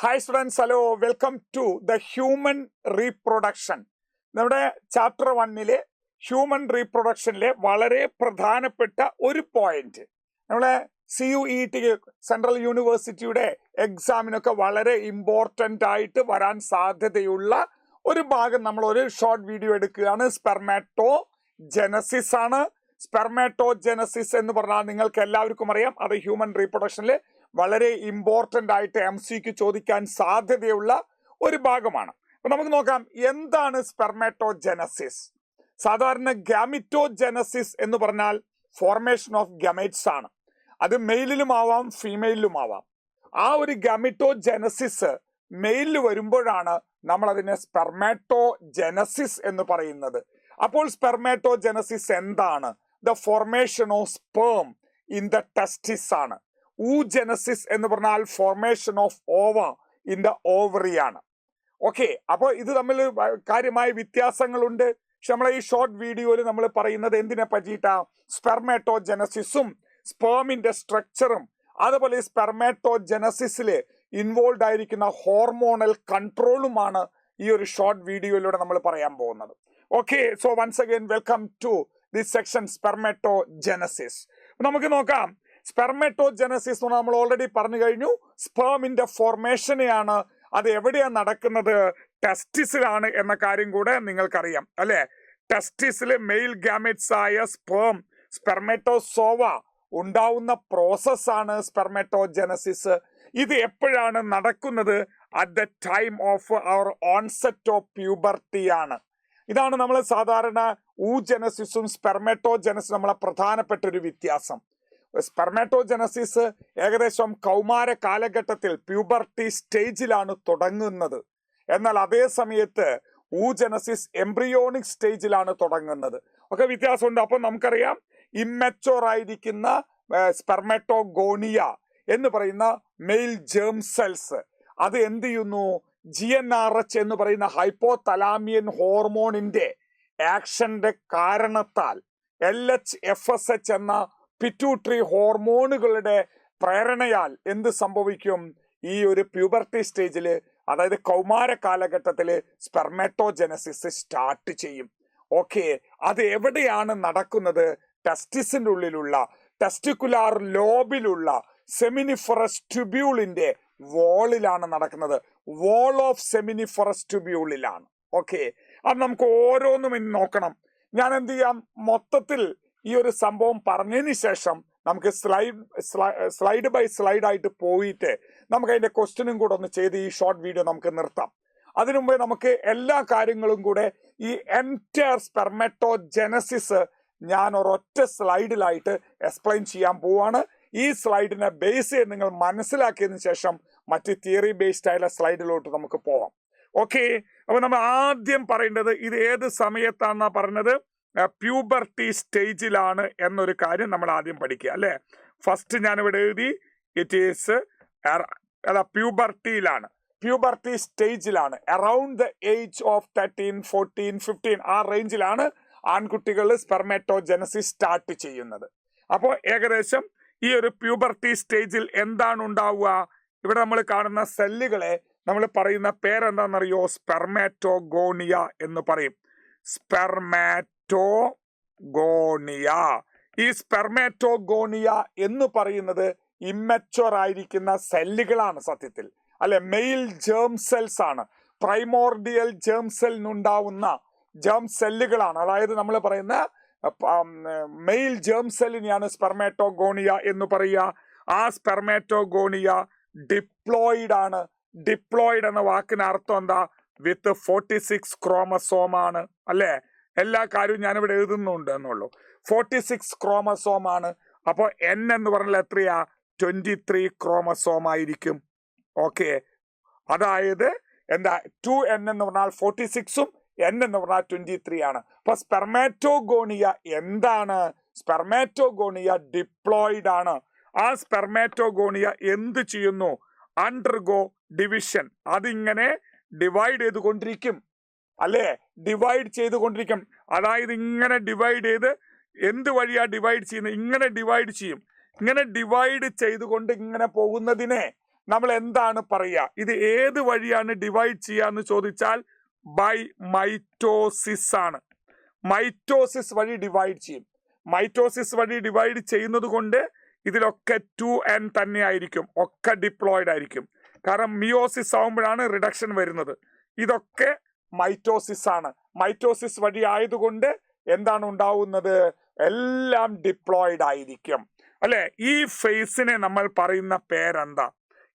Hi students, hello, welcome to the human reproduction. നമ്മുടെ chapter 1 human റീപ്രൊഡക്ഷനിലെ വളരെ പ്രധാനപ്പെട്ട ഒരു പോയിന്റ്, നമ്മളെ CUET സെൻട്രൽ യൂണിവേഴ്സിറ്റിയുടെ എക്സാമിനൊക്കെ വളരെ ഇമ്പോർട്ടൻ്റ് ആയിട്ട് വരാൻ സാധ്യതയുള്ള ഒരു ഭാഗം നമ്മൾ ഒരു ഷോർട്ട് വീഡിയോ എടുക്കുകയാണ്. സ്പെർമാറ്റോ ജെനസിസ് ആണ്. സ്പെർമാറ്റോ ജെനസിസ് എന്ന് പറഞ്ഞാൽ നിങ്ങൾക്ക് എല്ലാവർക്കും അറിയാം, അത് ഹ്യൂമൻ റീപ്രൊഡക്ഷനിൽ വളരെ ഇമ്പോർട്ടൻ്റ് ആയിട്ട് MCQ ചോദിക്കാൻ സാധ്യതയുള്ള ഒരു ഭാഗമാണ്. അപ്പൊ നമുക്ക് നോക്കാം, എന്താണ് സ്പെർമാറ്റോ ജെനസിസ്. സാധാരണ ഗാമിറ്റോ ജെനസിസ് എന്ന് പറഞ്ഞാൽ ഫോർമേഷൻ ഓഫ് ഗമേറ്റ്സ് ആണ്. അത് മെയിലിലും ആവാം ഫീമെയിലും ആവാം. ആ ഒരു ഗാമിറ്റോ ജെനസിസ് മെയിലിൽ വരുമ്പോഴാണ് നമ്മൾ അതിനെ സ്പെർമാറ്റോ ജെനസിസ് എന്ന് പറയുന്നത്. അപ്പോൾ സ്പെർമാറ്റോ ജെനസിസ് എന്താണ്? The formation of sperm in the ടെസ്റ്റിസ് ആണ്. ഊജെനസിസ് എന്ന് പറഞ്ഞാൽ formation of over in the ovary ആണ്. ഓക്കെ, അപ്പോൾ ഇത് തമ്മിൽ കാര്യമായ വ്യത്യാസങ്ങളുണ്ട്. പക്ഷെ നമ്മളെ ഈ ഷോർട്ട് വീഡിയോയിൽ നമ്മൾ പറയുന്നത് എന്തിനെ പറ്റിയിട്ടാ? സ്പെർമാറ്റോ ജെനസിസും സ്പേമിന്റെ സ്ട്രക്ചറും അതുപോലെ സ്പെർമാറ്റോ ജെനസിസിൽ ഇൻവോൾവ് ആയിരിക്കുന്ന ഹോർമോണൽ കൺട്രോളുമാണ് ഈ ഒരു ഷോർട്ട് വീഡിയോയിലൂടെ നമ്മൾ പറയാൻ പോകുന്നത്. Okay, so once again welcome to this section spermatogenesis. നമുക്ക് നോക്കാം, സ്പെർമാറ്റോ ജെനസിസ് നമ്മൾ ഓൾറെഡി പറഞ്ഞു കഴിഞ്ഞു. സ്പേമിന്റെ ഫോർമേഷനെയാണ്. അത് എവിടെയാണ് നടക്കുന്നത്? ടെസ്റ്റിസിലാണ് എന്ന കാര്യം കൂടെ നിങ്ങൾക്കറിയാം അല്ലെ. ടെസ്റ്റിസിൽ മെയിൽ ഗാമെറ്റ്സ് ആയ സ്പെർമാറ്റോസോവ ഉണ്ടാവുന്ന പ്രോസസ്സാണ് സ്പെർമാറ്റോ ജെനസിസ്. ഇത് എപ്പോഴാണ് നടക്കുന്നത്? At the time of our onset of puberty ആണ്. ഇതാണ് നമ്മൾ സാധാരണ ഊജെനസിസും സ്പെർമാറ്റോ ജെനസിസും നമ്മളെ പ്രധാനപ്പെട്ട ഒരു വ്യത്യാസം. സ്പെർമാറ്റോ ജെനസിസ് ഏകദേശം കൗമാര കാലഘട്ടത്തിൽ പ്യൂബർട്ടി സ്റ്റേജിലാണ് തുടങ്ങുന്നത്. എന്നാൽ അതേ സമയത്ത് ഊജെനസിസ് എംബ്രിയോണിക് സ്റ്റേജിലാണ് തുടങ്ങുന്നത്. ഒക്കെ വ്യത്യാസമുണ്ട്. അപ്പൊ നമുക്കറിയാം, ഇമ്മച്ചുവർ ആയിരിക്കുന്ന സ്പെർമാറ്റോഗോണിയ എന്ന് പറയുന്ന മെയിൽ ജേം സെൽസ് അത് എന്ത് ചെയ്യുന്നു? GnRH എന്ന് പറയുന്ന ഹൈപ്പോതലാമിയൻ ഹോർമോണിന്റെ ആക്ഷന്റെ കാരണത്താൽ LHFSH എന്ന പിറ്റ്യൂട്ടറി ഹോർമോണുകളുടെ പ്രേരണയാൽ എന്ത് സംഭവിക്കും? ഈ ഒരു പ്യൂബർട്ടി സ്റ്റേജിൽ, അതായത് കൗമാര കാലഘട്ടത്തിൽ സ്പെർമാറ്റോജെനസിസ് സ്റ്റാർട്ട് ചെയ്യും. ഓക്കെ, അത് എവിടെയാണ് നടക്കുന്നത്? ടെസ്റ്റിസിന്റെ ഉള്ളിലുള്ള ടെസ്റ്റിക്കുലാർ ലോബിലുള്ള സെമിനിഫറസ് ട്യൂബ്യൂളിന്റെ വോളിലാണ് നടക്കുന്നത്. വോൾ ഓഫ് സെമിനിഫറസ് ട്യൂബ്യൂളിലാണ്. ഓക്കെ, അത് നമുക്ക് ഓരോന്നും ഇനി നോക്കണം. ഞാൻ എന്ത് ചെയ്യാം, മൊത്തത്തിൽ ഈ ഒരു സംഭവം പറഞ്ഞതിന് ശേഷം നമുക്ക് സ്ലൈഡ് ബൈ സ്ലൈഡ് ആയിട്ട് പോയിട്ട് നമുക്ക് അതിന്റെ ക്വസ്റ്റ്യനും കൂടെ ഒന്ന് ചെയ്ത് ഈ ഷോർട്ട് വീഡിയോ നമുക്ക് നിർത്താം. അതിനു മുമ്പേ നമുക്ക് എല്ലാ കാര്യങ്ങളും കൂടെ ഈ എൻറ്റയർ സ്പെർമാറ്റോ ജെനസിസ് ഞാൻ ഒരൊറ്റ സ്ലൈഡിലായിട്ട് എക്സ്പ്ലെയിൻ ചെയ്യാൻ പോവാണ്. ഈ സ്ലൈഡിനെ ബേസ് ചെയ്ത് നിങ്ങൾ മനസ്സിലാക്കിയതിനു ശേഷം മറ്റ് തിയറി ബേസ്ഡ് ആയുള്ള സ്ലൈഡിലോട്ട് നമുക്ക് പോവാം. ഓക്കെ, അപ്പൊ നമ്മൾ ആദ്യം പറയേണ്ടത് ഇത് ഏത് സമയത്താണെന്നാ പറഞ്ഞത്? പ്യൂബർട്ടി സ്റ്റേജിലാണ് എന്നൊരു കാര്യം നമ്മൾ ആദ്യം പഠിക്കുക അല്ലെ. ഫസ്റ്റ് ഞാനിവിടെ എഴുതി ഇറ്റ് ഈസ് പ്യൂബർട്ടിയിലാണ്, പ്യൂബർട്ടി സ്റ്റേജിലാണ്. അറൌണ്ട് ദ ഏജ് ഓഫ് 13, 14, 15 ആ റേഞ്ചിലാണ് ആൺകുട്ടികൾ സ്പെർമാറ്റോ ജെനസിസ് സ്റ്റാർട്ട് ചെയ്യുന്നത്. അപ്പോൾ ഏകദേശം ഈ ഒരു പ്യൂബർട്ടി സ്റ്റേജിൽ എന്താണ് ഉണ്ടാവുക? ഇവിടെ നമ്മൾ കാണുന്ന സെല്ലുകളെ നമ്മൾ പറയുന്ന പേരെന്താണെന്നറിയോ? സ്പെർമാറ്റോഗോണിയ എന്ന് പറയും. സ്പെർമാറ്റോഗോണിയ. ഈ സ്പെർമാറ്റോഗോണിയ എന്ന് പറയുന്നത് ഇമ്മച്ചുവർ ആയിരിക്കുന്ന സെല്ലുകളാണ് സത്യത്തിൽ അല്ലെ. മെയിൽ ജേം സെൽസ് ആണ്. Primordial germ സെല്ലിനുണ്ടാവുന്ന germ സെല്ലുകളാണ്. അതായത് നമ്മൾ പറയുന്ന മെയിൽ ജേം സെല്ലിനെയാണ് സ്പെർമാറ്റോഗോണിയ എന്ന് പറയുക. ആ സ്പെർമാറ്റോഗോണിയ ഡിപ്ലോയിഡ് ആണ്. ഡിപ്ലോയിഡ് എന്ന വാക്കിന് അർത്ഥം എന്താ? വിത്ത് 46 ക്രോമസോം ആണ് അല്ലെ. എല്ലാ കാര്യവും ഞാനിവിടെ എഴുതുന്നുണ്ട് എന്നുള്ളൂ. 46 ക്രോമസോം ആണ്. അപ്പോൾ N എന്ന് പറഞ്ഞാൽ എത്രയാ? 23 ക്രോമസോം ആയിരിക്കും. ഓക്കെ, അതായത് എന്താ 2N എന്ന് പറഞ്ഞാൽ 46ഉം N എന്ന് പറഞ്ഞാൽ 23 ആണ്. അപ്പൊ സ്പെർമാറ്റോഗോണിയ എന്താണ്? സ്പെർമാറ്റോഗോണിയ ഡിപ്ലോയിഡ് ആണ്. ആ സ്പെർമാറ്റോഗോണിയ എന്ത് ചെയ്യുന്നു? Undergo division. അതിങ്ങനെ ഡിവൈഡ് ചെയ്തുകൊണ്ടിരിക്കും അല്ലെ. ഡിവൈഡ് ചെയ്തുകൊണ്ടിരിക്കും. അതായത് ഇങ്ങനെ ഡിവൈഡ് ചെയ്ത് എന്ത് വഴിയാ ഡിവൈഡ് ചെയ്യുന്നത്? ഇങ്ങനെ ഡിവൈഡ് ചെയ്യും. ഇങ്ങനെ ഡിവൈഡ് ചെയ്തുകൊണ്ട് ഇങ്ങനെ പോകുന്നതിനെ നമ്മൾ എന്താണ് പറയുക? ഇത് ഏത് വഴിയാണ് ഡിവൈഡ് ചെയ്യാന്ന് ചോദിച്ചാൽ ബൈ മൈറ്റോസിസ് ആണ്. മൈറ്റോസിസ് വഴി ഡിവൈഡ് ചെയ്യും. മൈറ്റോസിസ് വഴി ഡിവൈഡ് ചെയ്യുന്നത് കൊണ്ട് ഇതിലൊക്കെ 2n തന്നെ ആയിരിക്കും, ഒക്കെ ഡിപ്ലോയിഡ് ആയിരിക്കും. കാരണം മിയോസിസ് ആവുമ്പോഴാണ് റിഡക്ഷൻ വരുന്നത്. ഇതൊക്കെ മൈറ്റോസിസ് ആണ്. മൈറ്റോസിസ് വഴി ആയതുകൊണ്ട് എന്താണ് ഉണ്ടാവുന്നത്? എല്ലാം ഡിപ്ലോയിഡ് ആയിരിക്കും, അല്ലെ? ഈ ഫേസിനെ നമ്മൾ പറയുന്ന പേരെന്താ?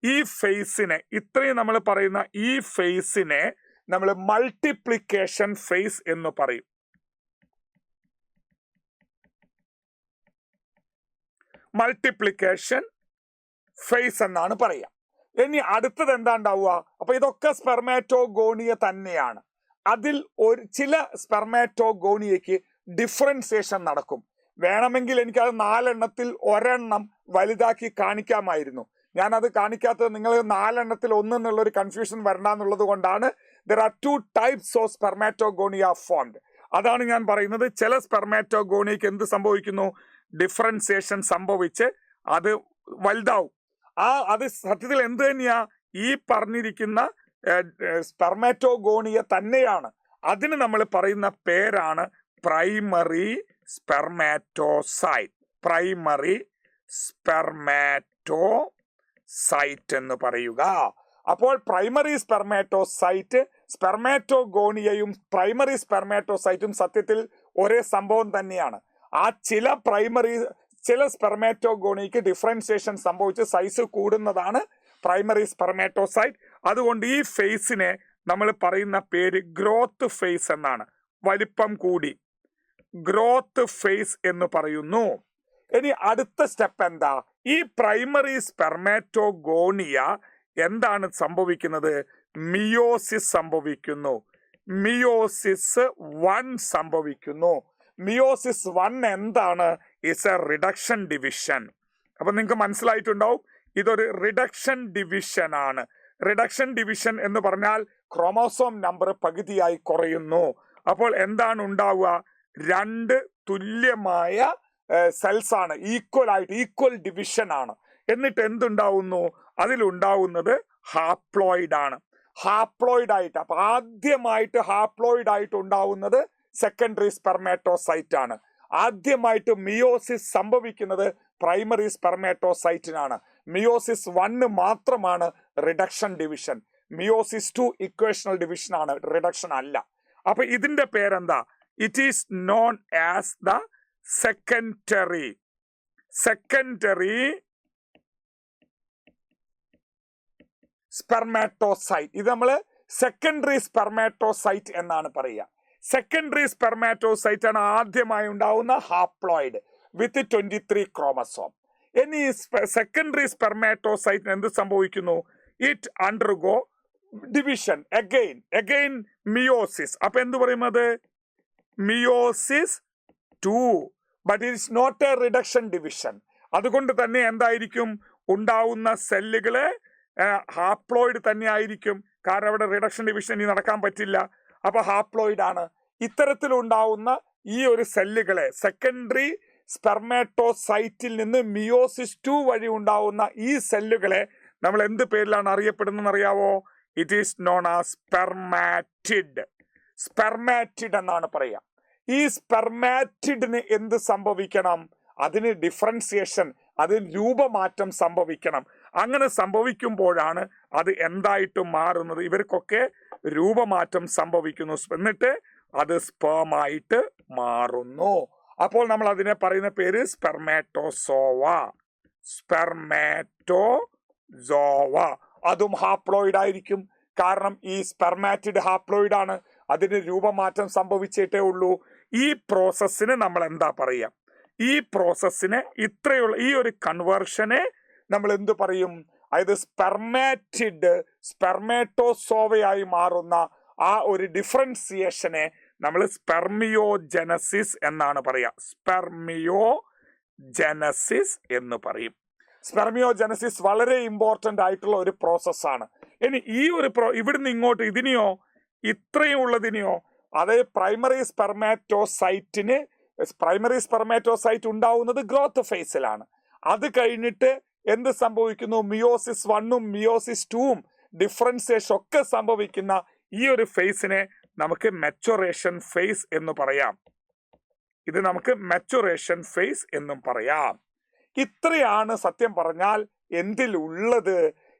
ഈ ഫേസിനെ, ഇത്രയും നമ്മൾ പറയുന്ന ഈ ഫേസിനെ നമ്മൾ മൾട്ടിപ്ലിക്കേഷൻ ഫേസ് എന്ന് പറയും. മൾട്ടിപ്ലിക്കേഷൻ ഫേസ് എന്നാണ് പറയുക. ഇനി അടുത്തത് എന്താ ഉണ്ടാവുക? അപ്പൊ ഇതൊക്കെ സ്പെർമാറ്റോഗോണിയ തന്നെയാണ്. അതിൽ ചില സ്പെർമാറ്റോഗോണിയയ്ക്ക് ഡിഫറൻസിയേഷൻ നടക്കും. വേണമെങ്കിൽ എനിക്കത് 4 ഒരെണ്ണം വലുതാക്കി കാണിക്കാമായിരുന്നു. ഞാനത് കാണിക്കാത്തത് നിങ്ങൾ 4 1 എന്നുള്ളൊരു കൺഫ്യൂഷൻ വരണ്ടെന്നുള്ളത് കൊണ്ടാണ്. There are 2 types of spermatogonia formed. അതാണ് ഞാൻ പറയുന്നത്. ചില സ്പെർമാറ്റോഗോണിയക്ക് എന്ത് സംഭവിക്കുന്നു? ഡിഫറൻസിയേഷൻ സംഭവിച്ച് അത് വലുതാവും. അത് സത്യത്തിൽ എന്ത് തന്നെയാ? ഈ പറഞ്ഞിരിക്കുന്ന സ്പെർമാറ്റോഗോണിയ തന്നെയാണ്. അതിന് നമ്മൾ പറയുന്ന പേരാണ് പ്രൈമറി സ്പെർമാറ്റോസൈറ്റ്. പ്രൈമറി സ്പെർമാറ്റോസൈറ്റ് എന്ന് പറയുക. അപ്പോൾ പ്രൈമറി സ്പെർമാറ്റോസൈറ്റ്, സ്പെർമാറ്റോഗോണിയയും പ്രൈമറി സ്പെർമാറ്റോസൈറ്റും സത്യത്തിൽ ഒരേ സംഭവം തന്നെയാണ്. ആ ചില സ്പെർമാറ്റോഗോണിയക്ക് ഡിഫറൻസിയേഷൻ സംഭവിച്ച് സൈസ് കൂടുന്നതാണ് പ്രൈമറി സ്പെർമാറ്റോസൈറ്റ്. അതുകൊണ്ട് ഈ ഫേസിനെ നമ്മൾ പറയുന്ന പേര് ഗ്രോത്ത് ഫേസ് എന്നാണ്. വലിപ്പം കൂടി ഗ്രോത്ത് ഫേസ് എന്ന് പറയുന്നു. ഇനി അടുത്ത സ്റ്റെപ്പ് എന്താ? ഈ പ്രൈമറി സ്പെർമാറ്റോഗോണിയ എന്താണ് സംഭവിക്കുന്നത്? മിയോസിസ് സംഭവിക്കുന്നു. മിയോസിസ് 1 സംഭവിക്കുന്നു. മിയോസിസ് 1 എന്താണ്? It's A reduction division. അപ്പൊ നിങ്ങൾക്ക് മനസ്സിലായിട്ടുണ്ടാവും, ഇതൊരു റിഡക്ഷൻ ഡിവിഷൻ ആണ്. റിഡക്ഷൻ ഡിവിഷൻ എന്ന് പറഞ്ഞാൽ ക്രോമോസോം നമ്പർ പകുതിയായി കുറയുന്നു. അപ്പോൾ എന്താണ് ഉണ്ടാവുക? 2 തുല്യമായ സെൽസ് ആണ്, ഈക്വൽ ഡിവിഷൻ ആണ്. എന്നിട്ട് എന്തുണ്ടാവുന്നു? അതിലുണ്ടാവുന്നത് ഹാപ്ലോയിഡ് ആണ്. ഹാപ്ലോയിഡ് ആയിട്ട്, അപ്പൊ ആദ്യമായിട്ട് ഹാപ്ലോയിഡ് ആയിട്ട് ഉണ്ടാവുന്നത് സെക്കൻഡറി സ്പെർമാറ്റോസൈറ്റ് ആണ്. ആദ്യമായിട്ട് മിയോസിസ് സംഭവിക്കുന്നത് പ്രൈമറി സ്പെർമാറ്റോസൈറ്റിനാണ്. മിയോസിസ് 1 മാത്രമാണ് reduction division. Meiosis 2 equational division ആണ്, റിഡക്ഷൻ അല്ല. അപ്പൊ ഇതിന്റെ പേരെന്താ? It is known as the secondary spermatocyte. ഇത് നമ്മള് സെക്കൻഡറി സ്പെർമാറ്റോസൈറ്റ് എന്നാണ് പറയുക. സെക്കൻഡറി സ്പെർമാറ്റോസൈറ്റ് ആണ് ആദ്യമായി ഉണ്ടാവുന്ന ഹാപ്ലോയിഡ് വിത്ത് 23 ക്രോമസോം. ഇനി സെക്കൻഡറി സ്പെർമാറ്റോസൈറ്റിന് എന്ത് സംഭവിക്കുന്നു? It undergo division again meiosis. അപ്പൊ എന്ത് പറയുന്നത്? Meiosis 2, but it is not a reduction division. അതുകൊണ്ട് തന്നെ എന്തായിരിക്കും ഉണ്ടാവുന്ന സെല്ലുകള് ഹാപ്ലോയിഡ് തന്നെ ആയിരിക്കും. കാരണം അവിടെ റിഡക്ഷൻ ഡിവിഷൻ ഇനി നടക്കാൻ പറ്റില്ല. അപ്പൊ ഹാപ്ലോയിഡ് ആണ്. ഇത്തരത്തിലുണ്ടാവുന്ന ഈ ഒരു സെല്ലുകളെ, സെക്കൻഡറി സ്പെർമാറ്റോസൈറ്റിൽ നിന്ന് മിയോസിസ് 2 വഴി ഉണ്ടാവുന്ന ഈ സെല്ലുകളെ നമ്മൾ എന്ത് പേരിലാണ് അറിയപ്പെടുന്നത് അറിയാവോ? It is known as spermatid. Spermatid എന്നാണ് പറയാ. ഈ സ്പെർമാറ്റിഡിന് എന്ത് സംഭവിക്കണം? അതിന് ഡിഫറൻസിയേഷൻ, അതിന് രൂപമാറ്റം സംഭവിക്കണം. അങ്ങനെ സംഭവിക്കുമ്പോഴാണ് അത് എന്തായിട്ട് മാറുന്നത്? ഇവർക്കൊക്കെ രൂപമാറ്റം സംഭവിക്കുന്നു. എന്നിട്ട് അത് സ്പേമായിട്ട് മാറുന്നു. അപ്പോൾ നമ്മൾ അതിനെ പറയുന്ന പേര് സ്പെർമാറ്റോസോവ. അതും ഹാപ്ലോയിഡ് ആയിരിക്കും. കാരണം ഈ സ്പെർമാറ്റിഡ് ഹാപ്ലോയിഡ് ആണ്. അതിന് രൂപമാറ്റം സംഭവിച്ചിട്ടേ ഉള്ളൂ. ഈ പ്രോസസ്സിന് നമ്മൾ എന്താ പറയുക? ഈ പ്രോസസ്സിനെ, ഇത്രയുള്ള ഈ ഒരു കൺവേർഷനെ നമ്മൾ എന്ത് പറയും? അതായത് സ്പെർമാറ്റിഡ് സ്പെർമാറ്റോസോവയായി മാറുന്ന ആ ഒരു ഡിഫറൻസിയേഷനെ നമ്മൾ സ്പെർമിയോജനസിസ് എന്നാണ് പറയാ. സ്പെർമിയോജനസിസ് എന്ന് പറയും. സ്പെർമിയോജനസിസ് വളരെ ഇമ്പോർട്ടന്റ് ആയിട്ടുള്ള ഒരു പ്രോസസ്സാണ്. ഇനി ഈ ഒരു ഇവിടുന്ന് ഇങ്ങോട്ട് ഇതിനെയോ ഇത്രയും ഉള്ളതിനെയോ, അതായത് പ്രൈമറി സ്പെർമാറ്റോസൈറ്റ് ഉണ്ടാവുന്നത് ഗ്രോത്ത് ഫേസിലാണ്. അത് കഴിഞ്ഞിട്ട് എന്ത് സംഭവിക്കുന്നു? മിയോസിസ് 1ഉം മിയോസിസ് 2ഉം ഡിഫറൻസിയേഷൻ ഒക്കെ സംഭവിക്കുന്ന ഈ ഒരു ഫേസിനെ നമുക്ക് മെച്ചുറേഷൻ ഫേസ് എന്ന് പറയാം. ഇത് നമുക്ക് മെച്ചുറേഷൻ ഫേസ് എന്നും പറയാം. ഇത്രയാണ് സത്യം പറഞ്ഞാൽ എന്തിലുള്ളത്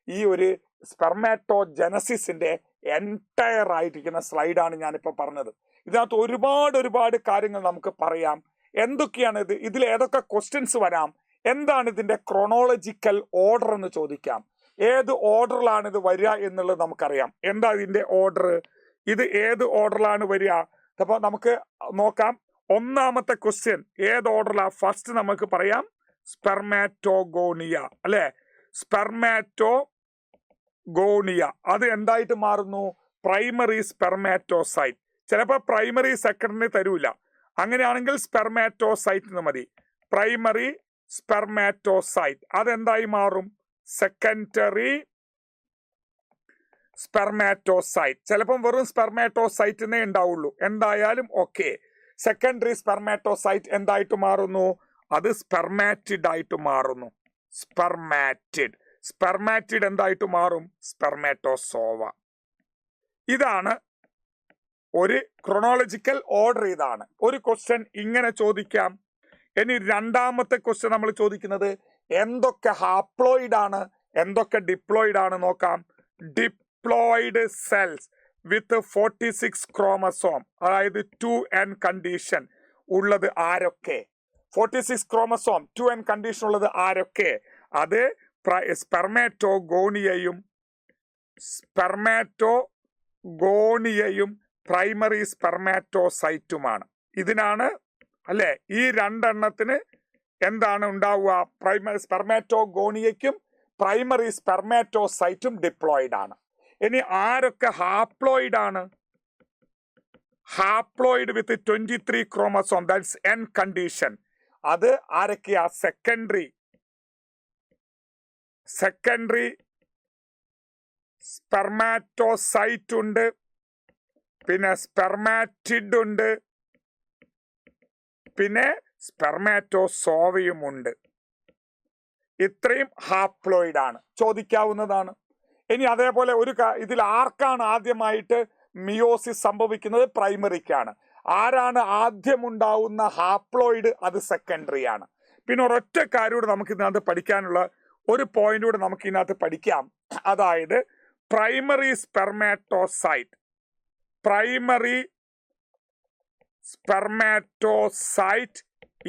ഈ ഒരു സ്പെർമാറ്റോജനസിന്റെ എൻറ്റയർ ആയിരിക്കുന്ന സ്ലൈഡാണ് ഞാനിപ്പോൾ പറഞ്ഞത്. ഇതിനകത്ത് ഒരുപാട് കാര്യങ്ങൾ നമുക്ക് പറയാം. എന്തൊക്കെയാണ് ഇത്, ഇതിൽ ഏതൊക്കെ ക്വസ്റ്റ്യൻസ് വരാം, എന്താണ് ഇതിന്റെ ക്രോണോളജിക്കൽ ഓർഡർ എന്ന് ചോദിക്കാം. ഏത് ഓർഡറിലാണ് ഇത് വരിക എന്നുള്ളത് നമുക്കറിയാം. എന്താ ഇതിന്റെ ഓർഡർ, ഇത് ഏത് ഓർഡറിലാണ് വരിക? അപ്പൊ നമുക്ക് നോക്കാം. ഒന്നാമത്തെ ക്വസ്റ്റ്യൻ ഏത് ഓർഡറിലാ? ഫസ്റ്റ് നമുക്ക് പറയാം സ്പെർമാറ്റോഗോണിയ, അല്ലെ? സ്പെർമാറ്റോഗോണിയ അത് എന്തായിട്ട് മാറുന്നു? Primary spermatocyte. ചിലപ്പോൾ പ്രൈമറി സെക്കൻഡറി തരൂല, അങ്ങനെയാണെങ്കിൽ സ്പെർമാറ്റോസൈറ്റ് എന്ന് മതി. പ്രൈമറി സ്പെർമാറ്റോസൈറ്റ് അതെന്തായി മാറും? Secondary spermatocyte. ചിലപ്പം വെറും സ്പെർമാറ്റോസൈറ്റിനെ ഉണ്ടാവുള്ളൂ. എന്തായാലും ഓക്കെ. സെക്കൻഡറി സ്പെർമാറ്റോസൈറ്റ് എന്തായിട്ട് മാറുന്നു? അത് സ്പെർമാറ്റിഡ് ആയിട്ട് മാറുന്നു. സ്പെർമാറ്റിഡ് എന്തായിട്ട് മാറും? സ്പെർമാറ്റോസോവ. ഇതാണ് ഒരു ക്രോണോളജിക്കൽ ഓർഡർ. ഇതാണ് ഒരു ക്വസ്റ്റ്യൻ ഇങ്ങനെ ചോദിക്കാം. ഇനി രണ്ടാമത്തെ ക്വസ്റ്റ്യൻ നമ്മൾ ചോദിക്കുന്നത് എന്തൊക്കെ ഹാപ്ലോയിഡ് ആണ്, എന്തൊക്കെ ഡിപ്ലോയിഡ് ആണ് നോക്കാം. ഡിപ്ലോയിഡ് സെൽസ് വിത്ത് 46 ക്രോമസോം, അതായത് 2n കണ്ടീഷൻ ഉള്ളത് ആരൊക്കെ? 46 ക്രോമസോം 2n കണ്ടീഷൻ ഉള്ളത് ആരൊക്കെ? അത് സ്പെർമാറ്റോഗോണിയയും പ്രൈമറി സ്പെർമാറ്റോസൈറ്റുമാണ്. ഇതിനാണ് അല്ലെ ഈ രണ്ടെണ്ണത്തിന് എന്താണ് ഉണ്ടാവുക? പ്രൈമറി സ്പെർമാറ്റോഗോണിയയ്ക്കും പ്രൈമറി സ്പെർമാറ്റോസൈറ്റും ഡിപ്ലോയിഡ് ആണ്. ഇനി ആരൊക്കെ ഹാപ്ലോയിഡ് ആണ്? Haploid with 23 chromosome, that's n condition. അത് ആരൊക്കെയാ? സെക്കൻഡറി സ്പെർമാറ്റോസൈറ്റ് ഉണ്ട്, പിന്നെ സ്പെർമാറ്റിഡ് ഉണ്ട്, പിന്നെ സ്പെർമാറ്റോസോവയും ഉണ്ട്. ഇത്രയും ഹാപ്ലോയിഡ് ആണ്, ചോദിക്കാവുന്നതാണ്. ഇനി അതേപോലെ ഇതിൽ ആർക്കാണ് ആദ്യമായിട്ട് മിയോസിസ് സംഭവിക്കുന്നത്? പ്രൈമറിക്കാണ്. ആരാണ് ആദ്യമുണ്ടാവുന്ന ഹാപ്ലോയിഡ്? അത് സെക്കൻഡറി ആണ്. പിന്നെ ഒരൊറ്റ കാര്യം കൂടെ നമുക്ക് ഇതിനകത്ത് പഠിക്കാനുള്ള ഒരു പോയിന്റ് കൂടെ നമുക്ക് ഇതിനകത്ത് പഠിക്കാം. അതായത് primary spermatocyte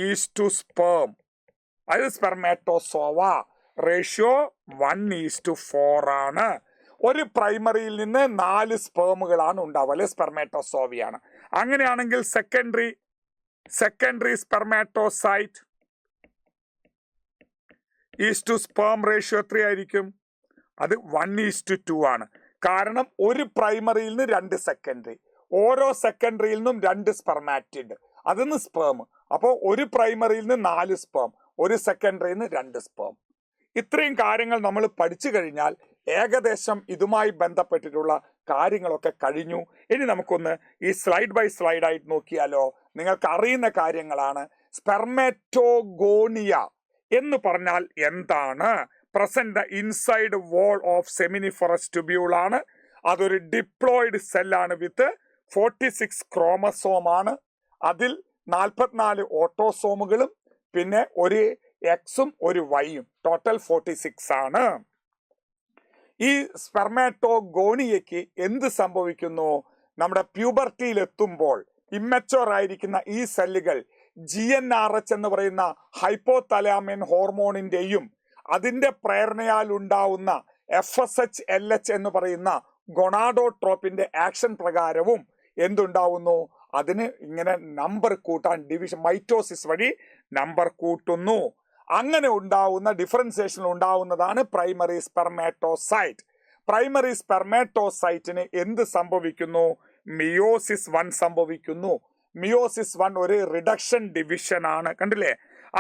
is to sperm, അത് സ്പെർമാറ്റോസോവ റേഷ്യോ 1:4 ആണ്. ഒരു പ്രൈമറിയിൽ നിന്ന് 4 സ്പേമുകളാണ് ഉണ്ടാവുക, അല്ലെ? സ്പെർമാറ്റോസോവയാണ്. അങ്ങനെയാണെങ്കിൽ secondary spermatocyte is to sperm ratio എത്രയായിരിക്കും? അത് 1:2 ആണ്. കാരണം ഒരു പ്രൈമറിയിൽ നിന്ന് 2 സെക്കൻഡറി, ഓരോ സെക്കൻഡറിയിൽ നിന്നും 2 സ്പെർമാറ്റിഡ്, അതിന്ന് സ്പേം. അപ്പോൾ ഒരു പ്രൈമറിയിൽ നിന്ന് 4 സ്പേം, ഒരു സെക്കൻഡറിയിൽ നിന്ന് 2 സ്പേം. ഇത്രയും കാര്യങ്ങൾ നമ്മൾ പഠിച്ചു കഴിഞ്ഞാൽ ഏകദേശം ഇതുമായി ബന്ധപ്പെട്ടിട്ടുള്ള കാര്യങ്ങളൊക്കെ കഴിഞ്ഞു. ഇനി നമുക്കൊന്ന് ഈ സ്ലൈഡ് ബൈ സ്ലൈഡ് ആയിട്ട് നോക്കിയാലോ? നിങ്ങൾക്ക് അറിയുന്ന കാര്യങ്ങളാണ്. സ്പെർമാറ്റോഗോണിയ എന്ന് പറഞ്ഞാൽ എന്താണ്? Present the inside wall of seminiferous tubule ആണ്. അതൊരു ഡിപ്ലോയിഡ് സെല്ലാണ് വിത്ത് 46 ക്രോമസോം ആണ്. അതിൽ 44 ഓട്ടോസോമുകളും പിന്നെ ഒരു എക്സും ഒരു വൈയും, ടോട്ടൽ 46 ആണ്. ഈ സ്പെർമാറ്റോഗോണിയയ്ക്ക് എന്ത് സംഭവിക്കുന്നു? നമ്മുടെ പ്യൂബർട്ടിയിൽ എത്തുമ്പോൾ ഇമ്മച്ചുവർ ആയിരിക്കുന്ന ഈ സെല്ലുകൾ GnRH എന്ന് പറയുന്ന ഹൈപ്പോതലാമിൻ ഹോർമോണിന്റെയും അതിന്റെ പ്രേരണയാൽ ഉണ്ടാവുന്ന FSH LH എന്ന് പറയുന്ന ഗൊണാഡോട്രോപ്പിന്റെ ആക്ഷൻ പ്രകാരവും എന്തുണ്ടാവുന്നു? അതിന് ഇങ്ങനെ നമ്പർ കൂട്ടാൻ ഡിവിഷൻ മൈറ്റോസിസ് വഴി നമ്പർ കൂട്ടുന്നു. അങ്ങനെ ഉണ്ടാവുന്ന ഡിഫറൻസിയേഷൻ ഉണ്ടാവുന്നതാണ് പ്രൈമറി സ്പെർമാറ്റോസൈറ്റ്. പ്രൈമറി സ്പെർമാറ്റോസൈറ്റിന് എന്ത് സംഭവിക്കുന്നു? മിയോസിസ് 1 സംഭവിക്കുന്നു. മിയോസിസ് 1 ഒരു റിഡക്ഷൻ ഡിവിഷൻ ആണ്, കണ്ടില്ലേ?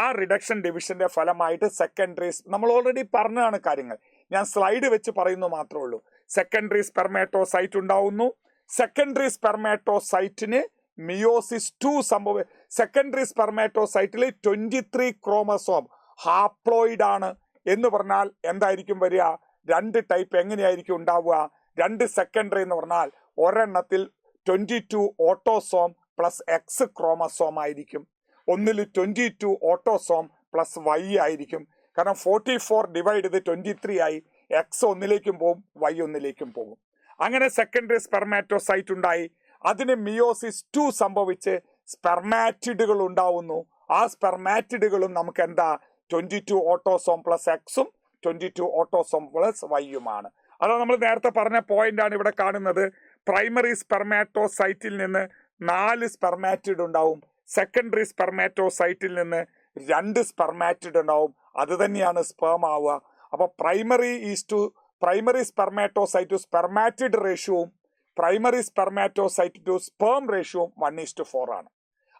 ആ റിഡക്ഷൻ ഡിവിഷന്റെ ഫലമായിട്ട് സെക്കൻഡറി, നമ്മൾ ഓൾറെഡി പറഞ്ഞതാണ് കാര്യങ്ങൾ, ഞാൻ സ്ലൈഡ് വെച്ച് പറയുന്നു മാത്രമേ ഉള്ളൂ. സെക്കൻഡറി സ്പെർമാറ്റോസൈറ്റ് ഉണ്ടാവുന്നു. സെക്കൻഡറി സ്പെർമാറ്റോസൈറ്റിന് മിയോസിസ് 2 സെക്കൻഡറി സ്പെർമാറ്റോസൈറ്റിൽ 23 ക്രോമസോം ഹാപ്ലോയിഡ് ആണ്. എന്ന് പറഞ്ഞാൽ എന്തായിരിക്കും വരിക? 2 ടൈപ്പ് എങ്ങനെയായിരിക്കും ഉണ്ടാവുക? 2 സെക്കൻഡറി എന്ന് പറഞ്ഞാൽ ഒരെണ്ണത്തിൽ 22 ഓട്ടോസോം പ്ലസ് എക്സ് ക്രോമസോം ആയിരിക്കും, ഒന്നിൽ 22 ഓട്ടോസോം പ്ലസ് വൈ ആയിരിക്കും. കാരണം 44 ഡിവൈഡ് ചെയ്ത് 23 ആയി. എക്സ് ഒന്നിലേക്കും പോകും, വൈ ഒന്നിലേക്കും പോകും. അങ്ങനെ സെക്കൻഡറി സ്പെർമാറ്റോസൈറ്റ് ഉണ്ടായി. അതിന് മിയോസിസ് 2 സംഭവിച്ച് സ്പെർമാറ്റിഡുകൾ ഉണ്ടാവുന്നു. ആ സ്പെർമാറ്റിഡുകളും നമുക്ക് എന്താ? 22 ഓട്ടോസോം പ്ലസ് എക്സും 22 ഓട്ടോസോം പ്ലസ് വൈയുമാണ്. അതാണ് നമ്മൾ നേരത്തെ പറഞ്ഞ പോയിന്റാണ് ഇവിടെ കാണുന്നത്. പ്രൈമറി സ്പെർമാറ്റോസൈറ്റിൽ നിന്ന് 4 സ്പെർമാറ്റിഡ് ഉണ്ടാവും, സെക്കൻഡറി സ്പെർമാറ്റോസൈറ്റിൽ നിന്ന് 2 സ്പെർമാറ്റിഡ് ഉണ്ടാവും. അത് തന്നെയാണ് സ്പേം ആവുക. അപ്പൊ പ്രൈമറി സ്പെർമാറ്റോസൈറ്റ് ടു സ്പെർമാറ്റിഡ് റേഷ്യോവും പ്രൈമറി സ്പെർമാറ്റോസൈറ്റ് ടു സ്പേം റേഷ്യോവും 1:4 ആണ്.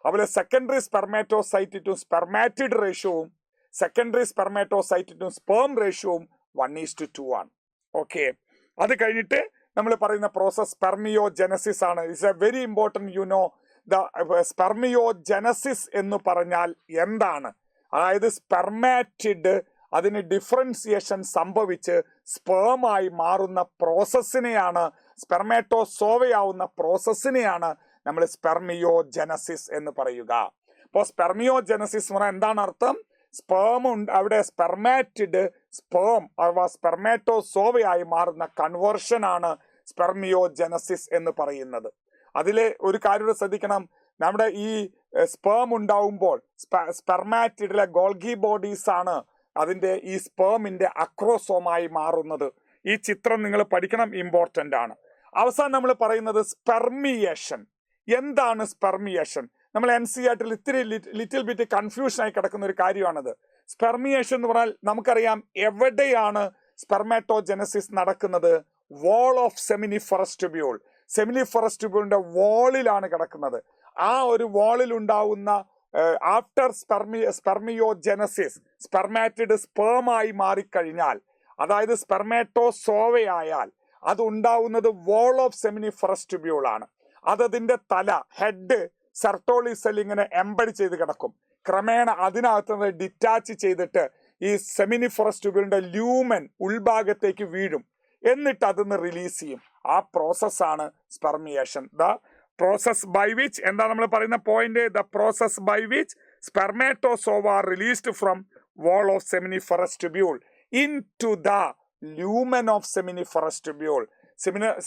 അതുപോലെ സെക്കൻഡറി സ്പെർമാറ്റോസൈറ്റ് ടു സ്പെർമാറ്റിഡ് റേഷ്യോവും സെക്കൻഡറി സ്പെർമാറ്റോസൈറ്റ് ടു സ്പേം റേഷ്യോവും 1:2 ആണ്. ഓക്കെ, അത് കഴിഞ്ഞിട്ട് നമ്മൾ പറയുന്ന പ്രോസസ് സ്പെർമിയോജനസിസ് ആണ്. It's a very important. The spermiogenesis എന്ന് പറഞ്ഞാൽ എന്താണ്? അതായത് സ്പെർമാറ്റിഡ് അതിന് ഡിഫറൻസിയേഷൻ സംഭവിച്ച് സ്പേമായി മാറുന്ന പ്രോസസ്സിനെയാണ്, സ്പെർമാറ്റോസോവയാവുന്ന പ്രോസസ്സിനെയാണ് നമ്മൾ സ്പെർമിയോജനസിസ് എന്ന് പറയുക. അപ്പോൾ സ്പെർമിയോജനസിസ് എന്ന് പറഞ്ഞാൽ എന്താണ് അർത്ഥം? സ്പേം അവിടെ സ്പെർമാറ്റിഡ് സ്പേം അഥവാ സ്പെർമാറ്റോസോവയായി മാറുന്ന കൺവേർഷനാണ് സ്പെർമിയോജനസിസ് എന്ന് പറയുന്നത്. അതിലെ ഒരു കാര്യം ശ്രദ്ധിക്കണം. നമ്മുടെ ഈ സ്പേം ഉണ്ടാവുമ്പോൾ സ്പെർമാറ്റിഡിലെ ഗോൾഗി ബോഡീസ് ആണ് അതിന്റെ ഈ സ്പേമിന്റെ അക്രോസോമായി മാറുന്നത്. ഈ ചിത്രം നിങ്ങൾ പഠിക്കണം, ഇമ്പോർട്ടന്റ് ആണ്. അവസാനം നമ്മൾ പറയുന്നത് സ്പെർമിയേഷൻ. എന്താണ് സ്പെർമിയേഷൻ? നമ്മൾ NCERT ഇത്തിരി ലിറ്റിൽ ബിറ്റ് കൺഫ്യൂഷൻ ആയി കിടക്കുന്ന ഒരു കാര്യമാണത്. സ്പെർമിയേഷൻ എന്ന് പറഞ്ഞാൽ നമുക്കറിയാം എവിടെയാണ് സ്പെർമാറ്റോജനസിസ് നടക്കുന്നത്? Wall of seminiferous tubule. Seminiferous ട്യൂബ്യൂളിന്റെ വാളിലാണ് കിടക്കുന്നത്. ആ ഒരു വാളിൽ ഉണ്ടാവുന്ന ആഫ്റ്റർ സ്പെർമിയോജനസിസ് സ്പെർമാറ്റിഡ് സ്പേമായി മാറിക്കഴിഞ്ഞാൽ, അതായത് സ്പെർമാറ്റോസോവയായാൽ അത് ഉണ്ടാവുന്നത് വാൾ ഓഫ് സെമിനിഫറസ് ട്യൂബ്യൂൾ ആണ്. അതതിന്റെ തല ഹെഡ് സെർട്ടോളി സെൽ ഇങ്ങനെ എംബഡ് ചെയ്ത് കിടക്കും. ക്രമേണ അതിനകത്ത് ഡിറ്റാച്ച് ചെയ്തിട്ട് ഈ സെമിനിഫറസ് ട്യൂബ്യൂളിന്റെ ലൂമൻ ഉൾഭാഗത്തേക്ക് വീഴും. എന്നിട്ട് അതിന്ന് റിലീസ് ചെയ്യും. ആ പ്രോസസ്സാണ് spermiation. The process by which, എന്താ നമ്മൾ പറയുന്ന point? The process by which spermatozoa released from wall of seminiferous tubule into the lumen of seminiferous tubule.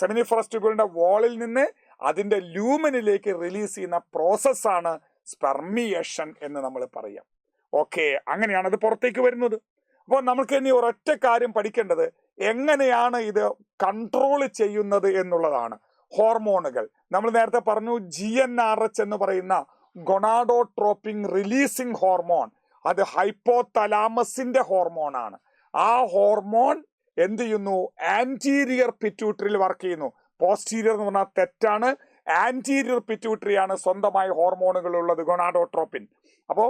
Seminiferous ട്യൂബ്യൂളിന്റെ വാളിൽ നിന്ന് അതിന്റെ ലൂമനിലേക്ക് റിലീസ് ചെയ്യുന്ന പ്രോസസ്സാണ് സ്പെർമിയേഷൻ എന്ന് നമ്മൾ പറയാം. ഓക്കെ, അങ്ങനെയാണ് അത് പുറത്തേക്ക് വരുന്നത്. അപ്പോൾ നമുക്ക് ഇനി ഒരൊറ്റ കാര്യം പഠിക്കേണ്ടത് എങ്ങനെയാണ് ഇത് കൺട്രോൾ ചെയ്യുന്നത് എന്നുള്ളതാണ്. ഹോർമോണുകൾ നമ്മൾ നേരത്തെ പറഞ്ഞു, GnRH എന്ന് പറയുന്ന ഗൊണാഡോട്രോപ്പിൻ റിലീസിങ് ഹോർമോൺ, അത് ഹൈപ്പോതലാമസിന്റെ ഹോർമോണാണ്. ആ ഹോർമോൺ എന്ത് ചെയ്യുന്നു? ആന്റീരിയർ പിറ്റ്യൂട്ടറിയിൽ വർക്ക് ചെയ്യുന്നു. പോസ്റ്റീരിയർ എന്ന് പറഞ്ഞാൽ തെറ്റാണ്. ആന്റീരിയർ പിറ്റ്യൂട്ടറിയാണ് സ്വന്തമായി ഹോർമോണുകൾ ഉള്ളത്, ഗൊണാഡോട്രോപ്പിൻ. അപ്പോൾ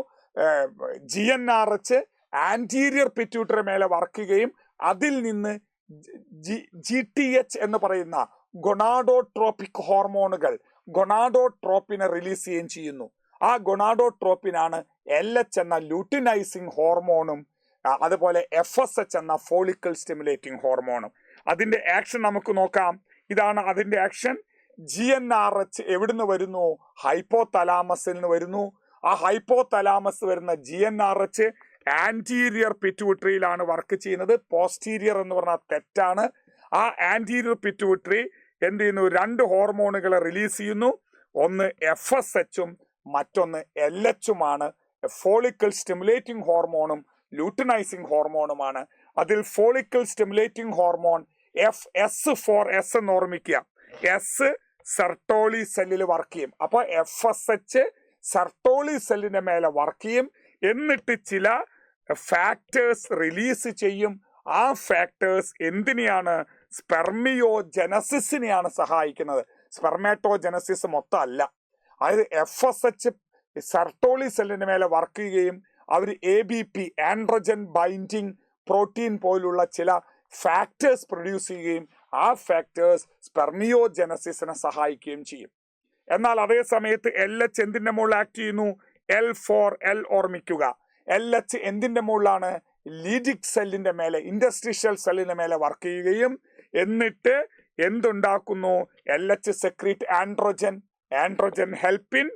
GnRH ആന്റീരിയർ പിറ്റ്യൂട്ടറി മേലെ വർക്ക് ചെയ്യുകയും അതിൽ നിന്ന് GTH എന്ന് പറയുന്ന ഗൊണാഡോട്രോപിക് ഹോർമോണുകൾ ഗൊണാഡോട്രോപ്പിനെ റിലീസ് ചെയ്യുകയും ചെയ്യുന്നു. ആ ഗൊണാഡോട്രോപ്പിനാണ് LH എന്ന ലൂട്ടിനൈസിങ് ഹോർമോണും അതുപോലെ FSH എന്ന ഫോളിക്കിൾ സ്റ്റിമുലേറ്റിംഗ് ഹോർമോണും. അതിന്റെ ആക്ഷൻ നമുക്ക് നോക്കാം. ഇതാണ് അതിന്റെ ആക്ഷൻ. GnRH എവിടുന്ന് വരുന്നു? ഹൈപ്പോതലാമസിൽ നിന്ന് വരുന്നു. ആ ഹൈപ്പോതലാമസ് വരുന്ന GnRH ആന്റീരിയർ പിറ്റ്യൂട്ടറിയിലാണ് വർക്ക് ചെയ്യുന്നത്. പോസ്റ്റീരിയർ എന്ന് പറഞ്ഞാൽ തെറ്റാണ്. ആ ആന്റീരിയർ പിറ്റ്യൂട്ടറി എന്ത് ചെയ്യുന്നു? 2 ഹോർമോണുകളെ റിലീസ് ചെയ്യുന്നു. ഒന്ന് FSHഉം മറ്റൊന്ന് LHുമാണ്. ഫോളിക്കിൾ സ്റ്റിമുലേറ്റിംഗ് ഹോർമോണും ലൂട്ടിനൈസിംഗ് ഹോർമോണുമാണ്. അതിൽ ഫോളിക്കിൾ സ്റ്റിമുലേറ്റിംഗ് ഹോർമോൺ FS4S എന്ന് ഓർമ്മിക്കുക. S സെർട്ടോളി സെല്ലിൽ വർക്ക് ചെയ്യും. അപ്പോൾ FSH സെർട്ടോളി സെല്ലിന്റെ മേലെ വർക്ക് ചെയ്യും. എന്നിട്ട് ചില ഫാക്ടേഴ്സ് റിലീസ് ചെയ്യും. ആ ഫാക്ടേഴ്സ് എന്തിനെയാണ്? സ്പെർമിയോജനസിസിനെയാണ് സഹായിക്കുന്നത്. സ്പെർമാറ്റോജനസിസ് മൊത്തം അല്ല. അതായത് FSH സെർട്ടോളി സെല്ലിന്റെ മേലെ വർക്ക് ചെയ്യുകയും അവർ ABP ആൻഡ്രോജൻ ബൈൻഡിങ് പ്രോട്ടീൻ പോലുള്ള ചില ഫാക്ടേഴ്സ് പ്രൊഡ്യൂസ് ചെയ്യുകയും ആ ഫാക്ടേഴ്സ് സ്പെർമിയോജനസിസിനെ സഹായിക്കുകയും ചെയ്യും. എന്നാൽ അതേ സമയത്ത് LH എന്തിന്റെ മുകളിൽ ആക്ട് ചെയ്യുന്നു? L4L ഓർമ്മിക്കുക. LH എന്തിന്റെ മുകളിലാണ്? ലീജിക് സെല്ലിന്റെ മേലെ, ഇന്റർസ്റ്റിഷ്യൽ സെല്ലിന്റെ മേലെ വർക്ക് ചെയ്യുകയും എന്നിട്ട് എന്തുണ്ടാക്കുന്നു? LH secrete androgen help in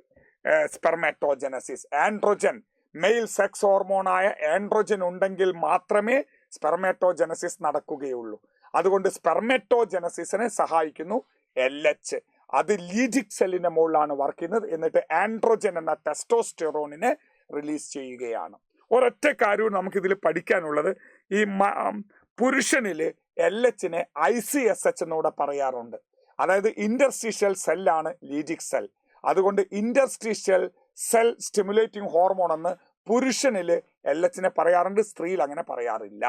spermatogenesis. Androgen, male sex ഹോർമോണായ ആൻഡ്രോജൻ ഉണ്ടെങ്കിൽ മാത്രമേ സ്പെർമാറ്റോജനസിസ് നടക്കുകയുള്ളൂ. അതുകൊണ്ട് സ്പെർമാറ്റോജനസിസിനെ സഹായിക്കുന്നു LH. അത് ലീജിക് സെല്ലിന്റെ മുകളിലാണ് വർക്ക് ചെയ്യുന്നത്. എന്നിട്ട് ആൻഡ്രോജൻ എന്ന ടെസ്റ്റോസ്റ്റെറോണിനെ റിലീസ് ചെയ്യുകയാണ്. ഒരൊറ്റ കാര്യവും നമുക്കിതിൽ പഠിക്കാനുള്ളത്, ഈ പുരുഷനില് LHനെ ICSH എന്നൂടെ പറയാറുണ്ട്. അതായത് ഇന്റർസ്റ്റിഷ്യൽ സെല്ലാണ് ലീജിക് സെൽ. അതുകൊണ്ട് ഇന്റർസ്റ്റിഷ്യൽ സെൽ സ്റ്റിമുലേറ്റിംഗ് ഹോർമോൺ എന്ന് പുരുഷനില് LHനെ പറയാറുണ്ട്, സ്ത്രീയിൽ അങ്ങനെ പറയാറില്ല.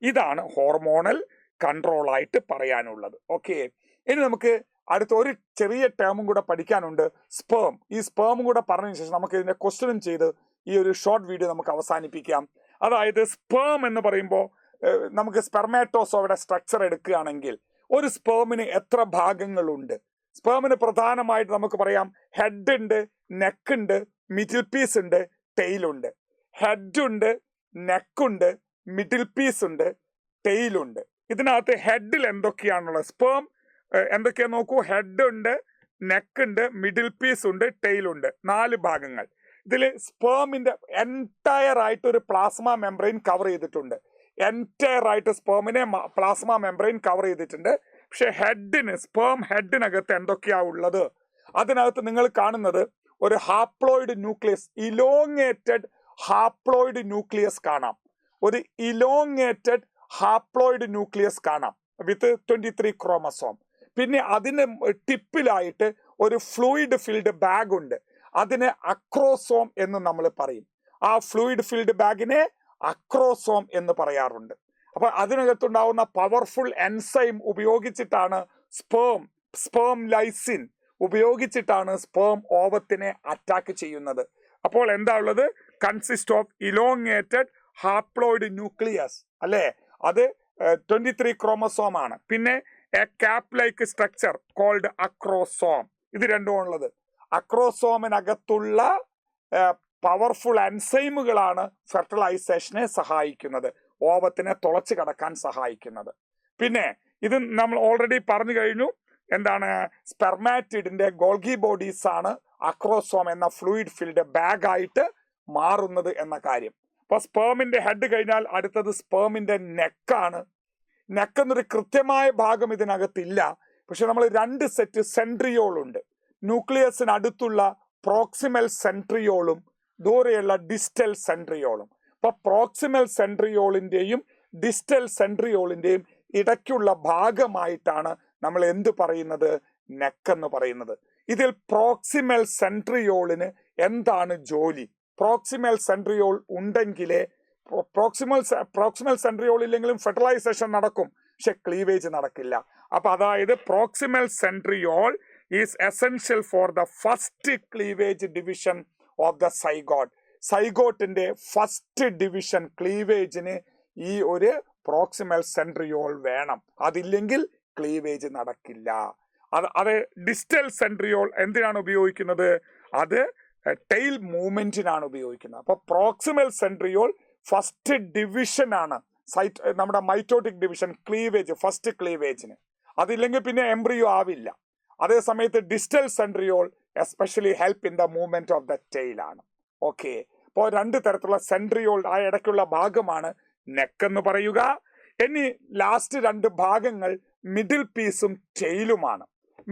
ഇതാണ് ഹോർമോണൽ കൺട്രോൾ ആയിട്ട് പറയാനുള്ളത്. ഓക്കെ, ഇനി നമുക്ക് അടുത്ത ഒരു ചെറിയ ടേമും കൂടെ പഠിക്കാനുണ്ട്, സ്പേം. ഈ സ്പേമും കൂടെ പറഞ്ഞതിന് ശേഷം നമുക്ക് ഇതിന്റെ ക്വസ്റ്റ്യനും ചെയ്ത് ഈ ഒരു ഷോർട്ട് വീഡിയോ നമുക്ക് അവസാനിപ്പിക്കാം. അതായത് സ്പേം എന്ന് പറയുമ്പോൾ നമുക്ക് സ്പെർമാറ്റോസോയുടെ സ്ട്രക്ചർ എടുക്കുകയാണെങ്കിൽ ഒരു സ്പേമിന് എത്ര ഭാഗങ്ങളുണ്ട്? സ്പേമിന് പ്രധാനമായിട്ട് നമുക്ക് പറയാം ഹെഡ് ഉണ്ട്, നെക്ക് ഉണ്ട്, മിഡിൽ പീസ് ഉണ്ട്, ടെയിൽ ഉണ്ട്. ഹെഡ് ഉണ്ട്, നെക്കുണ്ട്, മിഡിൽ പീസ് ഉണ്ട്, ടെയിൽ ഉണ്ട്. ഇതിനകത്ത് ഹെഡിൽ എന്തൊക്കെയാണുള്ളത്? സ്പേം എന്തൊക്കെയാ നോക്കൂ. ഹെഡ് ഉണ്ട്, നെക്ക് ഉണ്ട്, മിഡിൽ പീസ് ഉണ്ട്, ടെയിൽ ഉണ്ട്. 4 ഭാഗങ്ങൾ. ഇതിൽ സ്പേമിന്റെ എൻറ്റയർ ആയിട്ട് ഒരു പ്ലാസ്മ മെംബ്രെയിൻ കവർ ചെയ്തിട്ടുണ്ട്. എൻറ്റയർ ആയിട്ട് സ്പേമിനെ പ്ലാസ്മ മെംബ്രെയിൻ കവർ ചെയ്തിട്ടുണ്ട്. പക്ഷെ സ്പേം ഹെഡിനകത്ത് എന്തൊക്കെയാ ഉള്ളത്? അതിനകത്ത് നിങ്ങൾ കാണുന്നത് ഒരു haploid nucleus, elongated haploid nucleus കാണാം. ഒരു ഇലോങ്ങേറ്റഡ് ഹാപ്ലോയിഡ് ന്യൂക്ലിയസ് കാണാം വിത്ത് 23 ക്രോമസോം. പിന്നെ അതിന് ടിപ്പിലായിട്ട് ഒരു ഫ്ലൂയിഡ് ഫിൽഡ് ബാഗ് ഉണ്ട്. അതിനെ അക്രോസോം എന്ന് നമ്മൾ പറയും. ആ ഫ്ലൂയിഡ് ഫിൽഡ് ബാഗിനെ അക്രോസോം എന്ന് പറയാറുണ്ട്. അപ്പൊ അതിനകത്തുണ്ടാവുന്ന പവർഫുൾ എൻസൈം ഉപയോഗിച്ചിട്ടാണ് സ്പേം ലൈസിൻ ഉപയോഗിച്ചിട്ടാണ് സ്പേം ഓവത്തിനെ അറ്റാക്ക് ചെയ്യുന്നത്. അപ്പോൾ എന്താ ഉള്ളത്? Consist of elongated haploid nucleus, അല്ലേ? അത് 23 ക്രോമസോം ആണ്. പിന്നെ a cap like structure called acrosome. ഇത് രണ്ടും ഉള്ളത്. അക്രോസോമിനകത്തുള്ള പവർഫുൾ എൻസൈമുകളാണ് ഫെർട്ടിലൈസേഷനെ സഹായിക്കുന്നത്, ഓവത്തിനെ തുളച്ചു കടക്കാൻ സഹായിക്കുന്നത്. പിന്നെ ഇത് നമ്മൾ ഓൾറെഡി പറഞ്ഞു കഴിഞ്ഞു. എന്താണ്? സ്പെർമാറ്റിഡിന്റെ ഗോൾഗി ബോഡീസ് ആണ് അക്രോസോം എന്ന ഫ്ലൂയിഡ് ഫിൽഡ് ബാഗ് ആയിട്ട് മാറുന്നത് എന്ന കാര്യം. അപ്പൊ സ്പേമിന്റെ ഹെഡ് കഴിഞ്ഞാൽ അടുത്തത് സ്പേമിന്റെ നെക്കാണ്. നെക്ക് എന്നൊരു കൃത്യമായ ഭാഗം ഇതിനകത്തില്ല. പക്ഷെ നമ്മൾ 2 സെറ്റ് സെൻട്രിയോൾ ഉണ്ട്. ന്യൂക്ലിയസിന് അടുത്തുള്ള പ്രോക്സിമൽ സെൻട്രിയോളും ദൂരെയുള്ള ഡിസ്റ്റൽ സെൻട്രിയോളും. അപ്പൊ പ്രോക്സിമൽ സെൻട്രിയോളിന്റെയും ഡിസ്റ്റൽ സെൻട്രിയോളിന്റെയും ഇടയ്ക്കുള്ള ഭാഗമായിട്ടാണ് നമ്മൾ എന്ത് പറയുന്നത്? നെക്ക് എന്ന് പറയുന്നത്. ഇതിൽ പ്രോക്സിമൽ സെൻട്രിയോളിന് എന്താണ് ജോലി? പ്രോക്സിമൽ സെൻട്രിയോൾ ഉണ്ടെങ്കിലേ, പ്രോക്സിമൽ സെൻട്രിയോൾ ഇല്ലെങ്കിലും ഫെർട്ടിലൈസേഷൻ നടക്കും, പക്ഷെ ക്ലീവേജ് നടക്കില്ല. അപ്പൊ അതായത് proximal centriole is essential for the first cleavage division of the zygote. സൈഗോട്ടിന്റെ ഫസ്റ്റ് ഡിവിഷൻ ക്ലീവേജിന് ഈ ഒരു പ്രോക്സിമൽ സെൻട്രിയോൾ വേണം. അതില്ലെങ്കിൽ ക്ലീവേജ് നടക്കില്ല. അത് ഡിസ്റ്റൽ സെൻട്രിയോൾ എന്തിനാണ് ഉപയോഗിക്കുന്നത്? അത് ടെയിൽ മൂവ്മെന്റിനാണ് ഉപയോഗിക്കുന്നത്. അപ്പൊ പ്രോക്സിമൽ സെൻട്രിയോൾ ഫസ്റ്റ് ഡിവിഷൻ ആണ്, നമ്മുടെ മൈറ്റോട്ടിക് ഡിവിഷൻ, ക്ലീവേജ്, ഫസ്റ്റ് ക്ലീവേജിന്. അതില്ലെങ്കിൽ പിന്നെ എംബ്രിയോ ആവില്ല. അതേ സമയത്ത് distal centriole especially help in the movement of the tail ആണ്. ഓക്കെ, അപ്പോൾ 2 തരത്തിലുള്ള സെൻട്രിയോൾ ആ ഇടയ്ക്കുള്ള ഭാഗമാണ് നെക്ക് എന്ന് പറയുക. ഇനി ലാസ്റ്റ് 2 ഭാഗങ്ങൾ മിഡിൽ പീസും ടെയിലുമാണ്.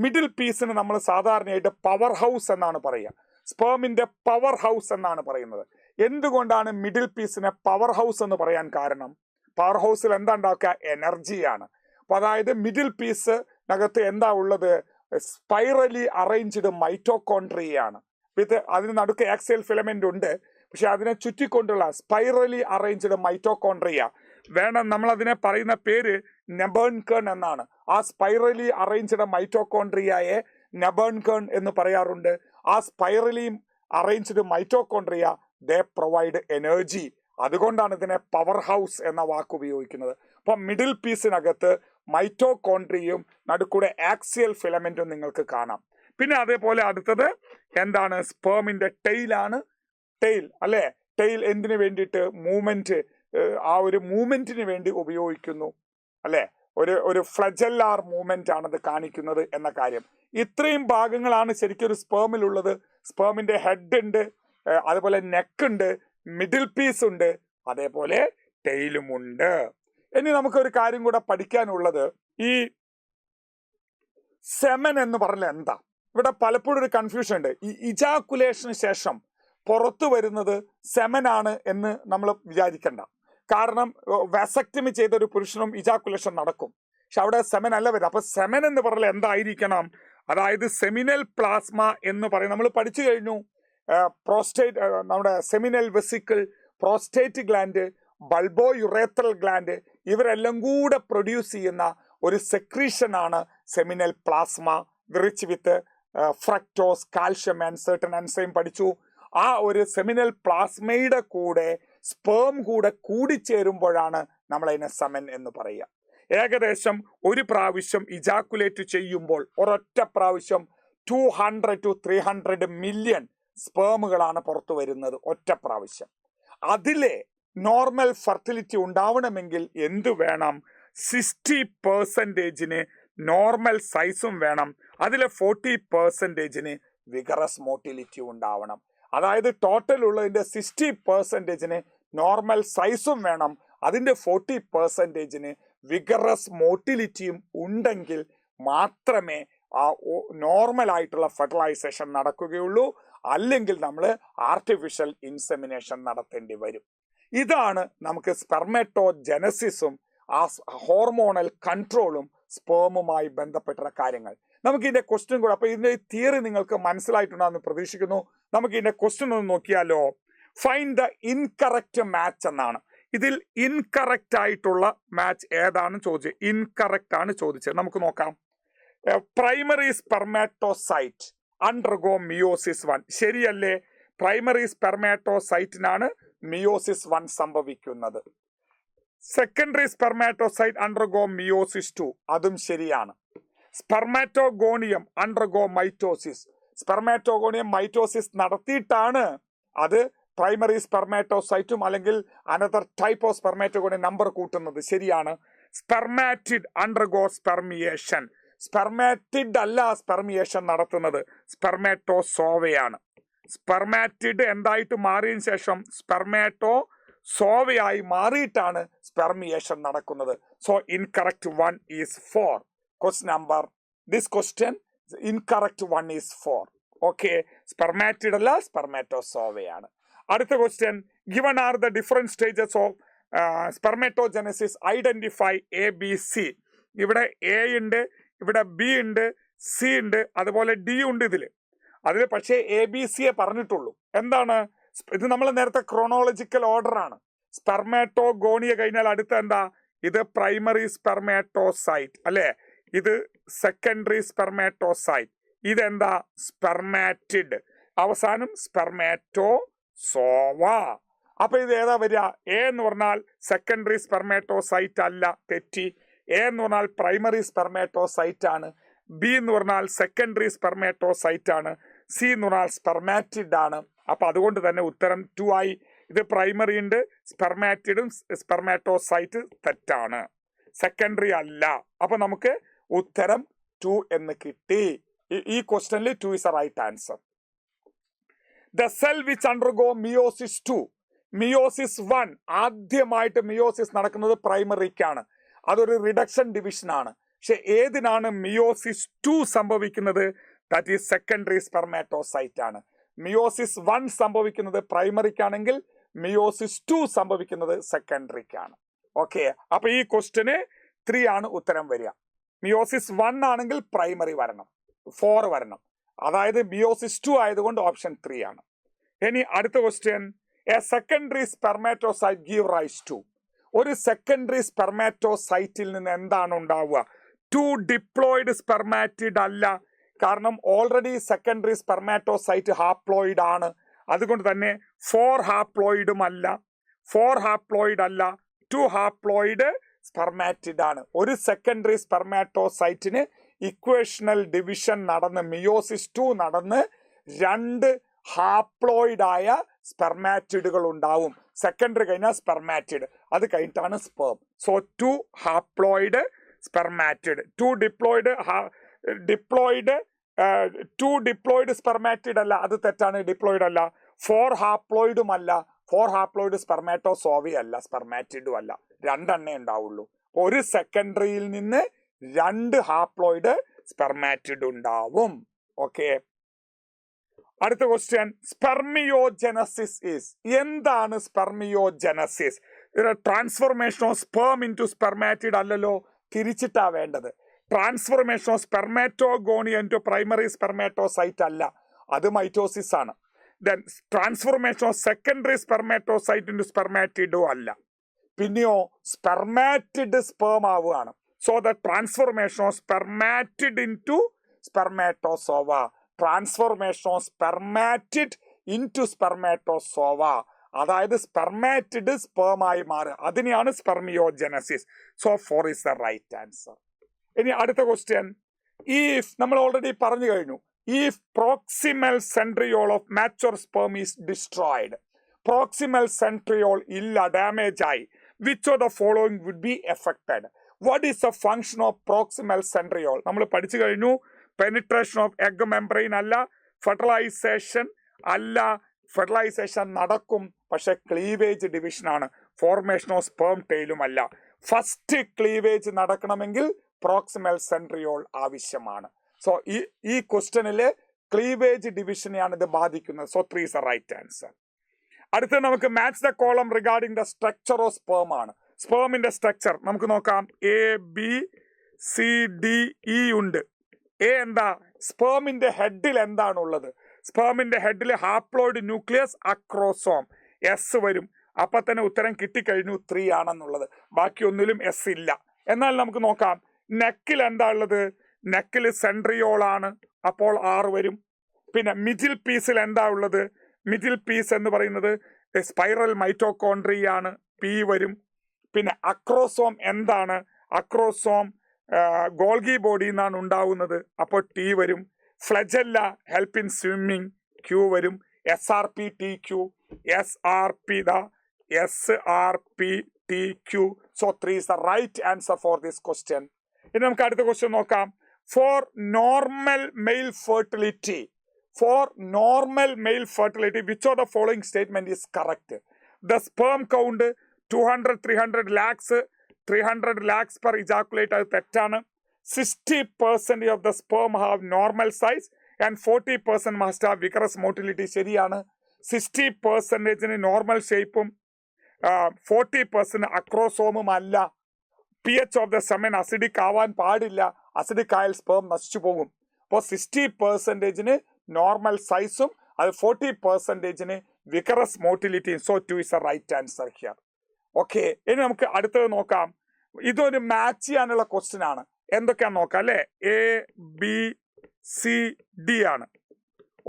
മിഡിൽ പീസിന് നമ്മൾ സാധാരണയായിട്ട് പവർ ഹൗസ് എന്നാണ് പറയുക. സ്പേമിന്റെ പവർ ഹൗസ് എന്നാണ് പറയുന്നത്. എന്തുകൊണ്ടാണ് മിഡിൽ പീസിനെ പവർ ഹൗസ് എന്ന് പറയാൻ കാരണം? പവർ ഹൗസിൽ എന്താ ഉണ്ടാക്കുക? എനർജിയാണ്. അപ്പൊ അതായത് മിഡിൽ പീസിനകത്ത് എന്താ ഉള്ളത്? Spirally arranged മൈറ്റോകോൺട്രിയയാണ്. വിത്ത് അതിന് നടുക്ക് ആക്സിയൽ ഫിലമെന്റ് ഉണ്ട്, പക്ഷെ അതിനെ ചുറ്റിക്കൊണ്ടുള്ള സ്പൈറലി അറേഞ്ച്ഡ് മൈറ്റോകോൺട്രിയ വേണം. നമ്മൾ അതിനെ പറയുന്ന പേര് നെബേൺകേൺ എന്നാണ്. ആ സ്പൈറലി അറേഞ്ച്ഡ് മൈറ്റോകോൺട്രിയയെ നെബേൺകേൺ എന്ന് പറയാറുണ്ട്. ആ സ്പൈറലി അറേഞ്ച്ഡ് മൈറ്റോകോൺട്രിയ ദേ പ്രൊവൈഡ് എനർജി. അതുകൊണ്ടാണ് ഇതിനെ പവർ ഹൗസ് എന്ന വാക്ക് ഉപയോഗിക്കുന്നത്. അപ്പൊ മിഡിൽ പീസിനകത്ത് മൈറ്റോകോൺട്രിയയും നടുക്കൂടെ ആക്സിയൽ ഫിലമെന്റും നിങ്ങൾക്ക് കാണാം. പിന്നെ അതേപോലെ അടുത്തത് എന്താണ്? സ്പേമിന്റെ ടെയിലാണ്. ടെയിൽ, അല്ലെ? ടെയിൽ എന്തിനു വേണ്ടിയിട്ട്? മൂവ്മെന്റ് ആ ഒരു മൂവ്മെന്റിന് വേണ്ടി ഉപയോഗിക്കുന്നു, അല്ലെ? ഒരു ഫ്ലജല്ലാർ മൂവ്മെന്റ് ആണത് കാണിക്കുന്നത് എന്ന കാര്യം. ഇത്രയും ഭാഗങ്ങളാണ് ശരിക്കും ഒരു സ്പേമിലുള്ളത്. സ്പേമിന്റെ ഹെഡ് ഉണ്ട്, അതുപോലെ നെക്ക് ഉണ്ട്, മിഡിൽ പീസ് ഉണ്ട്, അതേപോലെ ടെയിലും ഉണ്ട്. ഇനി നമുക്കൊരു കാര്യം കൂടെ പഠിക്കാനുള്ളത്, ഈ സെമൻ എന്ന് പറഞ്ഞാൽ എന്താ? ഇവിടെ പലപ്പോഴും ഒരു കൺഫ്യൂഷൻ ഉണ്ട്. ഈ ഇജാക്കുലേഷന് ശേഷം പുറത്തു വരുന്നത് സെമൻ ആണ് എന്ന് നമ്മൾ വിചാരിക്കണ്ട. കാരണം വാസക്ടമി ചെയ്ത ഒരു പുരുഷനും ഇജാക്കുലേഷൻ നടക്കും, പക്ഷെ അവിടെ സെമൻ അല്ല വരും. അപ്പൊ സെമൻ എന്ന് പറഞ്ഞാൽ എന്തായിരിക്കണം? അതായത് സെമിനൽ പ്ലാസ്മ എന്ന് പറയും. നമ്മൾ പഠിച്ചു കഴിഞ്ഞു, പ്രോസ്റ്റേറ്റ്, നമ്മുടെ seminal vesicle, prostate gland, bulbourethral gland, ഇവരെല്ലാം കൂടെ പ്രൊഡ്യൂസ് ചെയ്യുന്ന ഒരു സെക്രീഷൻ ആണ് seminal plasma, rich with fructose, calcium and certain enzyme പഠിച്ചു. ആ ഒരു സെമിനൽ പ്ലാസ്മയുടെ കൂടെ സ്പേം കൂടെ കൂടിച്ചേരുമ്പോഴാണ് നമ്മളതിനെ സെമൻ എന്ന് പറയുക. ഏകദേശം ഒരു പ്രാവശ്യം ഇജാക്കുലേറ്റ് ചെയ്യുമ്പോൾ ഒരൊറ്റ പ്രാവശ്യം 200 to 300 മില്യൺ സ്പേമുകളാണ് പുറത്തു വരുന്നത് ഒറ്റ പ്രാവശ്യം. അതിലെ നോർമൽ ഫെർട്ടിലിറ്റി ഉണ്ടാവണമെങ്കിൽ എന്ത് വേണം? 60% നോർമൽ സൈസും വേണം, അതിലെ 40% വിഗറസ് മോട്ടിലിറ്റി ഉണ്ടാവണം. അതായത് ടോട്ടൽ ഉള്ളതിന്റെ 60% നോർമൽ സൈസും വേണം, അതിന്റെ 40% വിഗറസ് മോട്ടിലിറ്റിയും ഉണ്ടെങ്കിൽ മാത്രമേ ആ നോർമൽ ആയിട്ടുള്ള ഫെർട്ടിലൈസേഷൻ നടക്കുകയുള്ളൂ. അല്ലെങ്കിൽ നമ്മൾ ആർട്ടിഫിഷ്യൽ ഇൻസെമിനേഷൻ നടത്തേണ്ടി വരും. ഇതാണ് നമുക്ക് സ്പെർമറ്റോജനസിസും ആ ഹോർമോണൽ കൺട്രോളും സ്പേമുമായി ബന്ധപ്പെട്ട കാര്യങ്ങൾ. നമുക്ക് ഇതിന്റെ ക്വസ്റ്റ്യൻ കൂടെ, അപ്പൊ ഇതിന്റെ തിയറി നിങ്ങൾക്ക് മനസ്സിലായിട്ടുണ്ടെന്ന് പ്രതീക്ഷിക്കുന്നു. നമുക്ക് ഇതിന്റെ ക്വസ്റ്റ്യൻ ഒന്ന് നോക്കിയാലോ. ഫൈൻഡ് ദ ഇൻകറക്റ്റ് മാച്ച് എന്നാണ്. ഇതിൽ ഇൻകറക്റ്റ് ആയിട്ടുള്ള മാച്ച് ഏതാണ് ചോദിച്ചത്? ഇൻകറക്റ്റ് ആണ് ചോദിച്ചത്. നമുക്ക് നോക്കാം. Primary spermatocyte undergo meiosis 1. ശരിയല്ലേ? പ്രൈമറി സ്പെർമാറ്റോസൈറ്റിനാണ് മിയോസിസ് 1 സംഭവിക്കുന്നത്. Secondary spermatocyte undergo meiosis 2. അതും ശരിയാണ്. സ്പെർമാറ്റോഗോണിയം അണ്ടർഗോ മൈറ്റോസിസ്. സ്പെർമാറ്റോഗോണിയം മൈറ്റോസിസ് നടത്തിയിട്ടാണ് അത് പ്രൈമറി സ്പെർമാറ്റോസൈറ്റും അല്ലെങ്കിൽ അനദർ ടൈപ്പ് ഓഫ് സ്പെർമാറ്റോഗോണിയം നമ്പർ കൂട്ടുന്നത്. ശരിയാണ്. Spermatid undergo സ്പെർമിയേഷൻ. സ്പെർമാറ്റിഡ് അല്ല സ്പെർമിയേഷൻ നടത്തുന്നത്, സ്പെർമാറ്റോസോവയാണ്. സ്പെർമാറ്റിഡ് എന്തായിട്ട് മാറിയതിനു ശേഷം സ്പെർമാറ്റോ സോവയായി മാറിയിട്ടാണ് സ്പെർമിയേഷൻ നടക്കുന്നത്. So incorrect 1 is 4. Question number, this question incorrect 1 is 4. Okay, spermatid അല്ല സ്പെർമാറ്റോസോവയാണ്. അടുത്ത question, given are the different stages of spermatogenesis, identify A B C. ഇവിടെ എ ഉണ്ട്, ഇവിടെ ബി ഉണ്ട്, സി ഉണ്ട്, അതുപോലെ ഡി ഉണ്ട് അതിൽ പക്ഷേ എ ബി സിയെ പറഞ്ഞിട്ടുള്ളൂ. എന്താണ് ഇത്? നമ്മൾ നേരത്തെ ക്രോണോളജിക്കൽ ഓർഡർ ആണ്. സ്പെർമാറ്റോഗോണിയ കഴിഞ്ഞാൽ അടുത്ത എന്താ? ഇത് പ്രൈമറി സ്പെർമാറ്റോസൈറ്റ് അല്ലെ, ഇത് സെക്കൻഡറി സ്പെർമാറ്റോസൈറ്റ്, ഇതെന്താ? സ്പെർമാറ്റിഡ്, അവസാനം സ്പെർമാറ്റോസോവ. അപ്പൊ ഇത് ഏതാ വരിക? എ എന്ന് പറഞ്ഞാൽ സെക്കൻഡറി സ്പെർമാറ്റോസൈറ്റ് അല്ല, തെറ്റി. എ എന്ന് പറഞ്ഞാൽ പ്രൈമറി സ്പെർമാറ്റോസൈറ്റ് ആണ്, ബി എന്ന് പറഞ്ഞാൽ സെക്കൻഡറി സ്പെർമാറ്റോസൈറ്റ് ആണ്, സി എന്ന് പറഞ്ഞാൽ സ്പെർമാറ്റിഡ് ആണ്. അപ്പൊ അതുകൊണ്ട് തന്നെ ഉത്തരം 2 ആയി. ഇത് പ്രൈമറി ഉണ്ട്, സ്പെർമാറ്റിഡും സ്പെർമാറ്റോസൈറ്റ് തെറ്റാണ്, സെക്കൻഡറി അല്ല. അപ്പൊ നമുക്ക് ഉത്തരം 2 എന്ന് കിട്ടി. ഈ ക്വസ്റ്റ്യനിൽ 2 is the right answer. The cell which undergo meiosis 2, meiosis 1 ആദ്യമായിട്ട് മിയോസിസ് നടക്കുന്നത് പ്രൈമറിക്കാണ്, അതൊരു റിഡക്ഷൻ ഡിവിഷൻ ആണ്. പക്ഷെ ഏതിനാണ് മിയോസിസ് 2 സംഭവിക്കുന്നത്? ദാറ്റ് ഈസ് സെക്കൻഡറി സ്പെർമാറ്റോസൈറ്റ് ആണ്. മിയോസിസ് 1 സംഭവിക്കുന്നത് പ്രൈമറിക്കാണെങ്കിൽ മിയോസിസ് 2 സംഭവിക്കുന്നത് സെക്കൻഡറിക്കാണ്. ഓക്കെ, അപ്പൊ ഈ ക്വസ്റ്റ്യന് 3 ആണ് ഉത്തരം വരിക. മിയോസിസ് 1 ആണെങ്കിൽ പ്രൈമറി വരണം, 4 വരണം. അതായത് മിയോസിസ് 2 ആയതുകൊണ്ട് ഓപ്ഷൻ 3 ആണ്. ഇനി അടുത്ത question, a secondary spermatocyte give rise to. ഒരു സെക്കൻഡറി സ്പെർമാറ്റോസൈറ്റിൽ നിന്ന് എന്താണ് ഉണ്ടാവുക? 2 ഡിപ്ലോയിഡ് സ്പെർമാറ്റിഡ് അല്ല, കാരണം ഓൾറെഡി സെക്കൻഡറി സ്പെർമാറ്റോസൈറ്റ് ഹാപ്ലോയിഡ് ആണ്. അതുകൊണ്ട് തന്നെ 4 ഹാപ്ലോയിഡും അല്ല, 4 ഹാപ്ലോയിഡ് അല്ല, 2 ഹാപ്ലോയിഡ് സ്പെർമാറ്റിഡ് ആണ്. ഒരു സെക്കൻഡറി സ്പെർമാറ്റോസൈറ്റിന് ഇക്വേഷണൽ ഡിവിഷൻ നടന്ന് മിയോസിസ് 2 നടന്ന് 2 ഹാപ്ലോയിഡ് ആയ സ്പെർമാറ്റിഡുകൾ ഉണ്ടാവും. സെക്കൻഡറി കഴിഞ്ഞാൽ സ്പെർമാറ്റിഡ്, അത് കഴിഞ്ഞിട്ടാണ് sperm. So 2 haploid spermatid, 2 diploid spermatid അല്ല, അത് തെറ്റാണ്, ഡിപ്ലോയിഡ് അല്ല. 4 ഹാപ്ലോയിഡും അല്ല, 4 ഹാപ്ലോയിഡ് സ്പെർമാറ്റോസോവി അല്ല, സ്പെർമാറ്റിഡും അല്ല, 2 എണ്ണേ ഉണ്ടാവുള്ളൂ. ഒരു സെക്കൻഡറിയിൽ നിന്ന് 2 ഹാപ്ലോയിഡ് സ്പെർമാറ്റിഡ് ഉണ്ടാവും. ഓക്കെ, അടുത്ത ക്വസ്റ്റ്യൻ, സ്പെർമിയോജനസിസ് ഈസ്. എന്താണ് spermiogenesis? Transformation of sperm into spermatid അല്ലല്ലോ, തിരിച്ചിട്ടാ വേണ്ടത്. Transformation of spermatogonia into primary spermatocyte അല്ല, അത് മൈറ്റോസിസ് ആണ്. Then transformation of secondary spermatocyte into സ്പെർമാറ്റിഡോ അല്ല. പിന്നെയോ സ്പെർമാറ്റിഡ് സ്പേം ആവുകയാണ്. So the transformation of spermatid into spermatozoa, transformation of spermatid into spermatozoa, അതായത് spermatid സ്പേമായി മാറുക, അതിനെയാണ് spermiogenesis. So 4 is the right answer. ഇനി അടുത്ത ക്വസ്റ്റ്യൻ, if നമ്മൾ ഓൾറെഡി പറഞ്ഞു കഴിഞ്ഞു, if proximal centriole of mature sperm is destroyed, proximal centriole ഇല്ല, ഡാമേജ് ആയി, which of the following would be affected? What is the function of proximal centriole? നമ്മൾ പഠിച്ചു കഴിഞ്ഞു, penetration of egg membrane അല്ല, fertilisation അല്ല, fertilisation നടക്കും പക്ഷെ cleavage division ആണ്, ഫോർമേഷൻ ഓഫ് സ്പേം ടെയിലും അല്ല. ഫസ്റ്റ് ക്ലീവേജ് നടക്കണമെങ്കിൽ പ്രോക്സിമൽ സെൻട്രിയോൾ ആവശ്യമാണ്. സോ ഈ ക്വസ്റ്റ്യനില് ക്ലീവേജ് ഡിവിഷനെയാണ് ഇത് ബാധിക്കുന്നത്. So 3 is the right answer. അടുത്ത നമുക്ക് match the column regarding the structure of sperm ആണ്. സ്പേമിന്റെ സ്ട്രക്ചർ നമുക്ക് നോക്കാം. ABCDE ഉണ്ട്. എ എന്താ? സ്പേമിന്റെ ഹെഡിൽ എന്താണുള്ളത്? സ്പേമിന്റെ ഹെഡിൽ ഹാപ്ലോയിഡ് ന്യൂക്ലിയസ് അക്രോസോം, എസ് വരും. അപ്പൊ തന്നെ ഉത്തരം കിട്ടിക്കഴിഞ്ഞു, 3 ആണെന്നുള്ളത്. ബാക്കി ഒന്നിലും എസ് ഇല്ല. എന്നാൽ നമുക്ക് നോക്കാം, നെക്കിൽ എന്താ ഉള്ളത്? നെക്കിൽ സെൻട്രിയോൾ ആണ്, അപ്പോൾ 6 വരും. പിന്നെ മിഡിൽ പീസിൽ എന്താ ഉള്ളത്? മിഡിൽ പീസ് എന്ന് പറയുന്നത് സ്പൈറൽ മൈറ്റോകോൺട്രിയ ആണ്, പി വരും. പിന്നെ അക്രോസോം എന്താണ്? അക്രോസോം ഗോൾഗി ബോഡി എന്നാണ് ഉണ്ടാവുന്നത്, അപ്പോൾ ടി വരും. Flagella help in swimming, Q വരും. SRP TQ, SRP TQ. So 3 is the right answer for this question. ഇനി നമുക്ക് അടുത്ത ക്വസ്റ്റ്യൻ നോക്കാം. For normal male fertility, which of the following statement is correct? The sperm count 200-300 lakhs per ejaculate, അത് തെറ്റാണ്. 60% of the sperm have normal size and 40% must have vigorous motility, ശരിയാണ്. 60% normal ഷേപ്പും 40% അക്രോസോമും അല്ല. pH of the semen acidic ആവാൻ പാടില്ല, acidic ആയാൽ sperm നശിച്ചു പോകും. അപ്പോൾ 60% നോർമൽ സൈസും അത് 40% വിഗറസ് മോട്ടിലിറ്റിയും. So 2 is the right answer here. Okay, ഇനി നമുക്ക് അടുത്തത് നോക്കാം. ഇതൊരു മാച്ച് ചെയ്യാനുള്ള ക്വസ്റ്റ്യൻ ആണ്. എന്തൊക്കെയാന്ന് നോക്കാം അല്ലെ. ABCD ആണ്.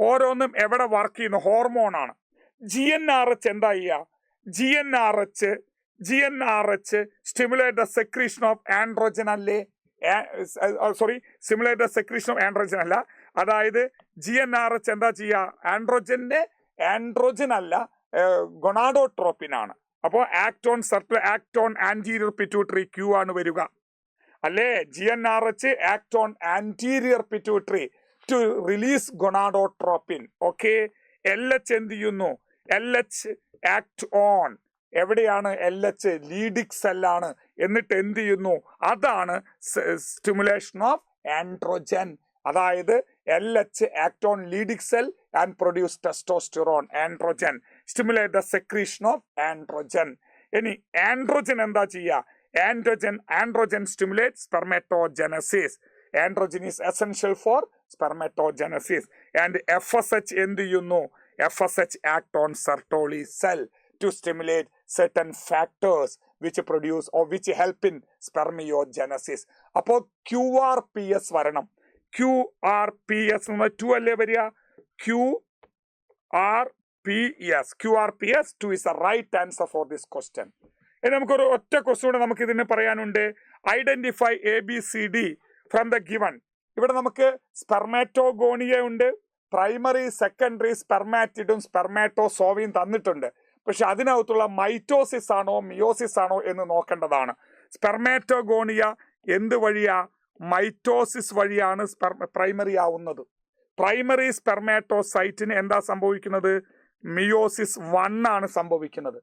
ഓരോന്നും എവിടെ വർക്ക് ചെയ്യുന്നു? ഹോർമോൺ ആണ്. GnRH എന്താ ചെയ്യുക? GnRH stimulate the secretion of androgen അല്ലേ? Stimulate the secretion of androgen അല്ല. അതായത് GnRH എന്താ ചെയ്യുക? ആൻഡ്രോജൻ അല്ല, ഗൊണാഡോട്രോപ്പിൻ ആണ്. അപ്പോൾ ആക്ടോൺ ആന്റീരിയർ പിറ്റ്യൂട്ടറി, ക്യൂ ആണ് വരിക അല്ലേ? GnRH act on anterior pituitary to release gonadotropin. Okay, LH എന്ത് ചെയ്യുന്നു? LH ആക്ട് ഓൺ, എവിടെയാണ് LH? ലീഡിക് സെല്ലാണ്. എന്നിട്ട് എന്ത് ചെയ്യുന്നു? അതാണ് സ്റ്റിമുലേഷൻ ഓഫ് ആൻഡ്രോജൻ. അതായത് LH act on Leydig cell and produce testosterone, androgen, stimulate the secretion of androgen. ഇനി ആൻഡ്രോജൻ എന്താ ചെയ്യുക? Androgen stimulates spermatogenesis. Androgen is essential for spermatogenesis. And FSH എന്ത് ചെയ്യുന്നു? FSH act on Sertoli cell to stimulate certain factors which produce or which help in spermiogenesis. അപ്പോൾ QRPS വരണം. QRPS 2 അല്ലേ വരിക? QRPS 2 is the right answer for this question. ഇനി നമുക്കൊരു ഒറ്റ question കൂടെ നമുക്ക് ഇതിന് പറയാനുണ്ട്. Identify ABCD from the given. ഇവിടെ നമുക്ക് സ്പെർമാറ്റോഗോണിയ ഉണ്ട്, പ്രൈമറി സെക്കൻഡറി സ്പെർമാറ്റിഡും സ്പെർമാറ്റോസോവിയും തന്നിട്ടുണ്ട്. പക്ഷെ അതിനകത്തുള്ള മൈറ്റോസിസ് ആണോ മിയോസിസ് ആണോ എന്ന് നോക്കേണ്ടതാണ്. സ്പെർമാറ്റോഗോണിയ എന്ത് വഴിയാ? മൈറ്റോസിസ് വഴിയാണ് പ്രൈമറി ആവുന്നത്. പ്രൈമറി സ്പെർമാറ്റോസൈറ്റിന് എന്താ സംഭവിക്കുന്നത്? മിയോസിസ് 1 ആണ് സംഭവിക്കുന്നത്.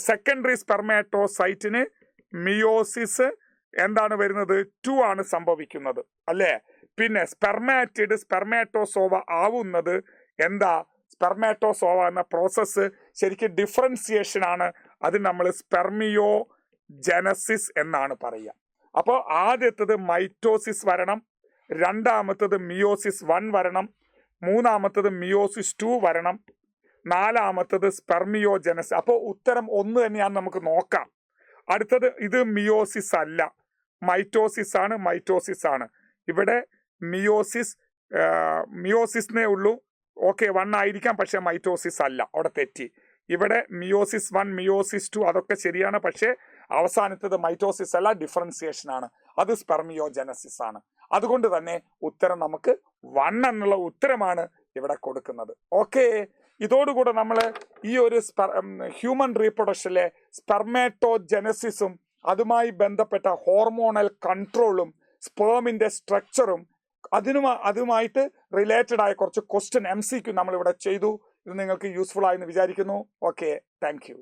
സെക്കൻഡറി സ്പെർമാറ്റോസൈറ്റിന് മിയോസിസ് എന്താണ് വരുന്നത്? 2 ആണ് സംഭവിക്കുന്നത് അല്ലേ? പിന്നെ സ്പെർമാറ്റോസോവ ആവുന്നത് എന്താ? സ്പെർമാറ്റോസോവ എന്ന പ്രോസസ്സ് ശരിക്കും ഡിഫറൻസിയേഷൻ ആണ്. അത് നമ്മൾ സ്പെർമിയോ ജനസിസ് എന്നാണ് പറയുക. അപ്പോൾ ആദ്യത്തത് മൈറ്റോസിസ് വരണം, രണ്ടാമത്തത് മിയോസിസ് 1 വരണം, മൂന്നാമത്തത് മിയോസിസ് 2 വരണം, നാലാമത്തത് സ്പെർമിയോ ജനസിസ്. അപ്പോൾ ഉത്തരം 1 തന്നെയാണ്, നമുക്ക് നോക്കാം. അടുത്തത് ഇത് മിയോസിസ് അല്ല, മൈറ്റോസിസ് ആണ്. ഇവിടെ മിയോസിസിനേ ഉള്ളൂ. ഓക്കെ, 1 ആയിരിക്കാം, പക്ഷെ മൈറ്റോസിസ് അല്ല, അവിടെ തെറ്റി. ഇവിടെ മിയോസിസ് 1 മിയോസിസ് 2 അതൊക്കെ ശരിയാണ്, പക്ഷെ അവസാനത്തത് മൈറ്റോസിസ് അല്ല, ഡിഫറൻസിയേഷൻ ആണ്. അത് സ്പെർമിയോ ജനസിസ് ആണ്. അതുകൊണ്ട് തന്നെ ഉത്തരം നമുക്ക് 1 എന്നുള്ള ഉത്തരമാണ് ഇവിടെ കൊടുക്കുന്നത്. ഓക്കെ, ഇതോടുകൂടെ നമ്മൾ ഈ ഒരു ഹ്യൂമൻ റീപ്രൊഡക്ഷനിലെ സ്പെർമാറ്റോജനസിസും അതുമായി ബന്ധപ്പെട്ട ഹോർമോണൽ കൺട്രോളും സ്പേമിന്റെ സ്ട്രക്ചറും അതുമായിട്ട് റിലേറ്റഡ് ആയ കുറച്ച് ക്വസ്റ്റ്യൻ MCQ നമ്മൾ ഇവിടെ ചെയ്തു. ഇത് നിങ്ങൾക്ക് യൂസ്ഫുൾ ആയെന്ന് വിചാരിക്കുന്നു. Okay, thank you.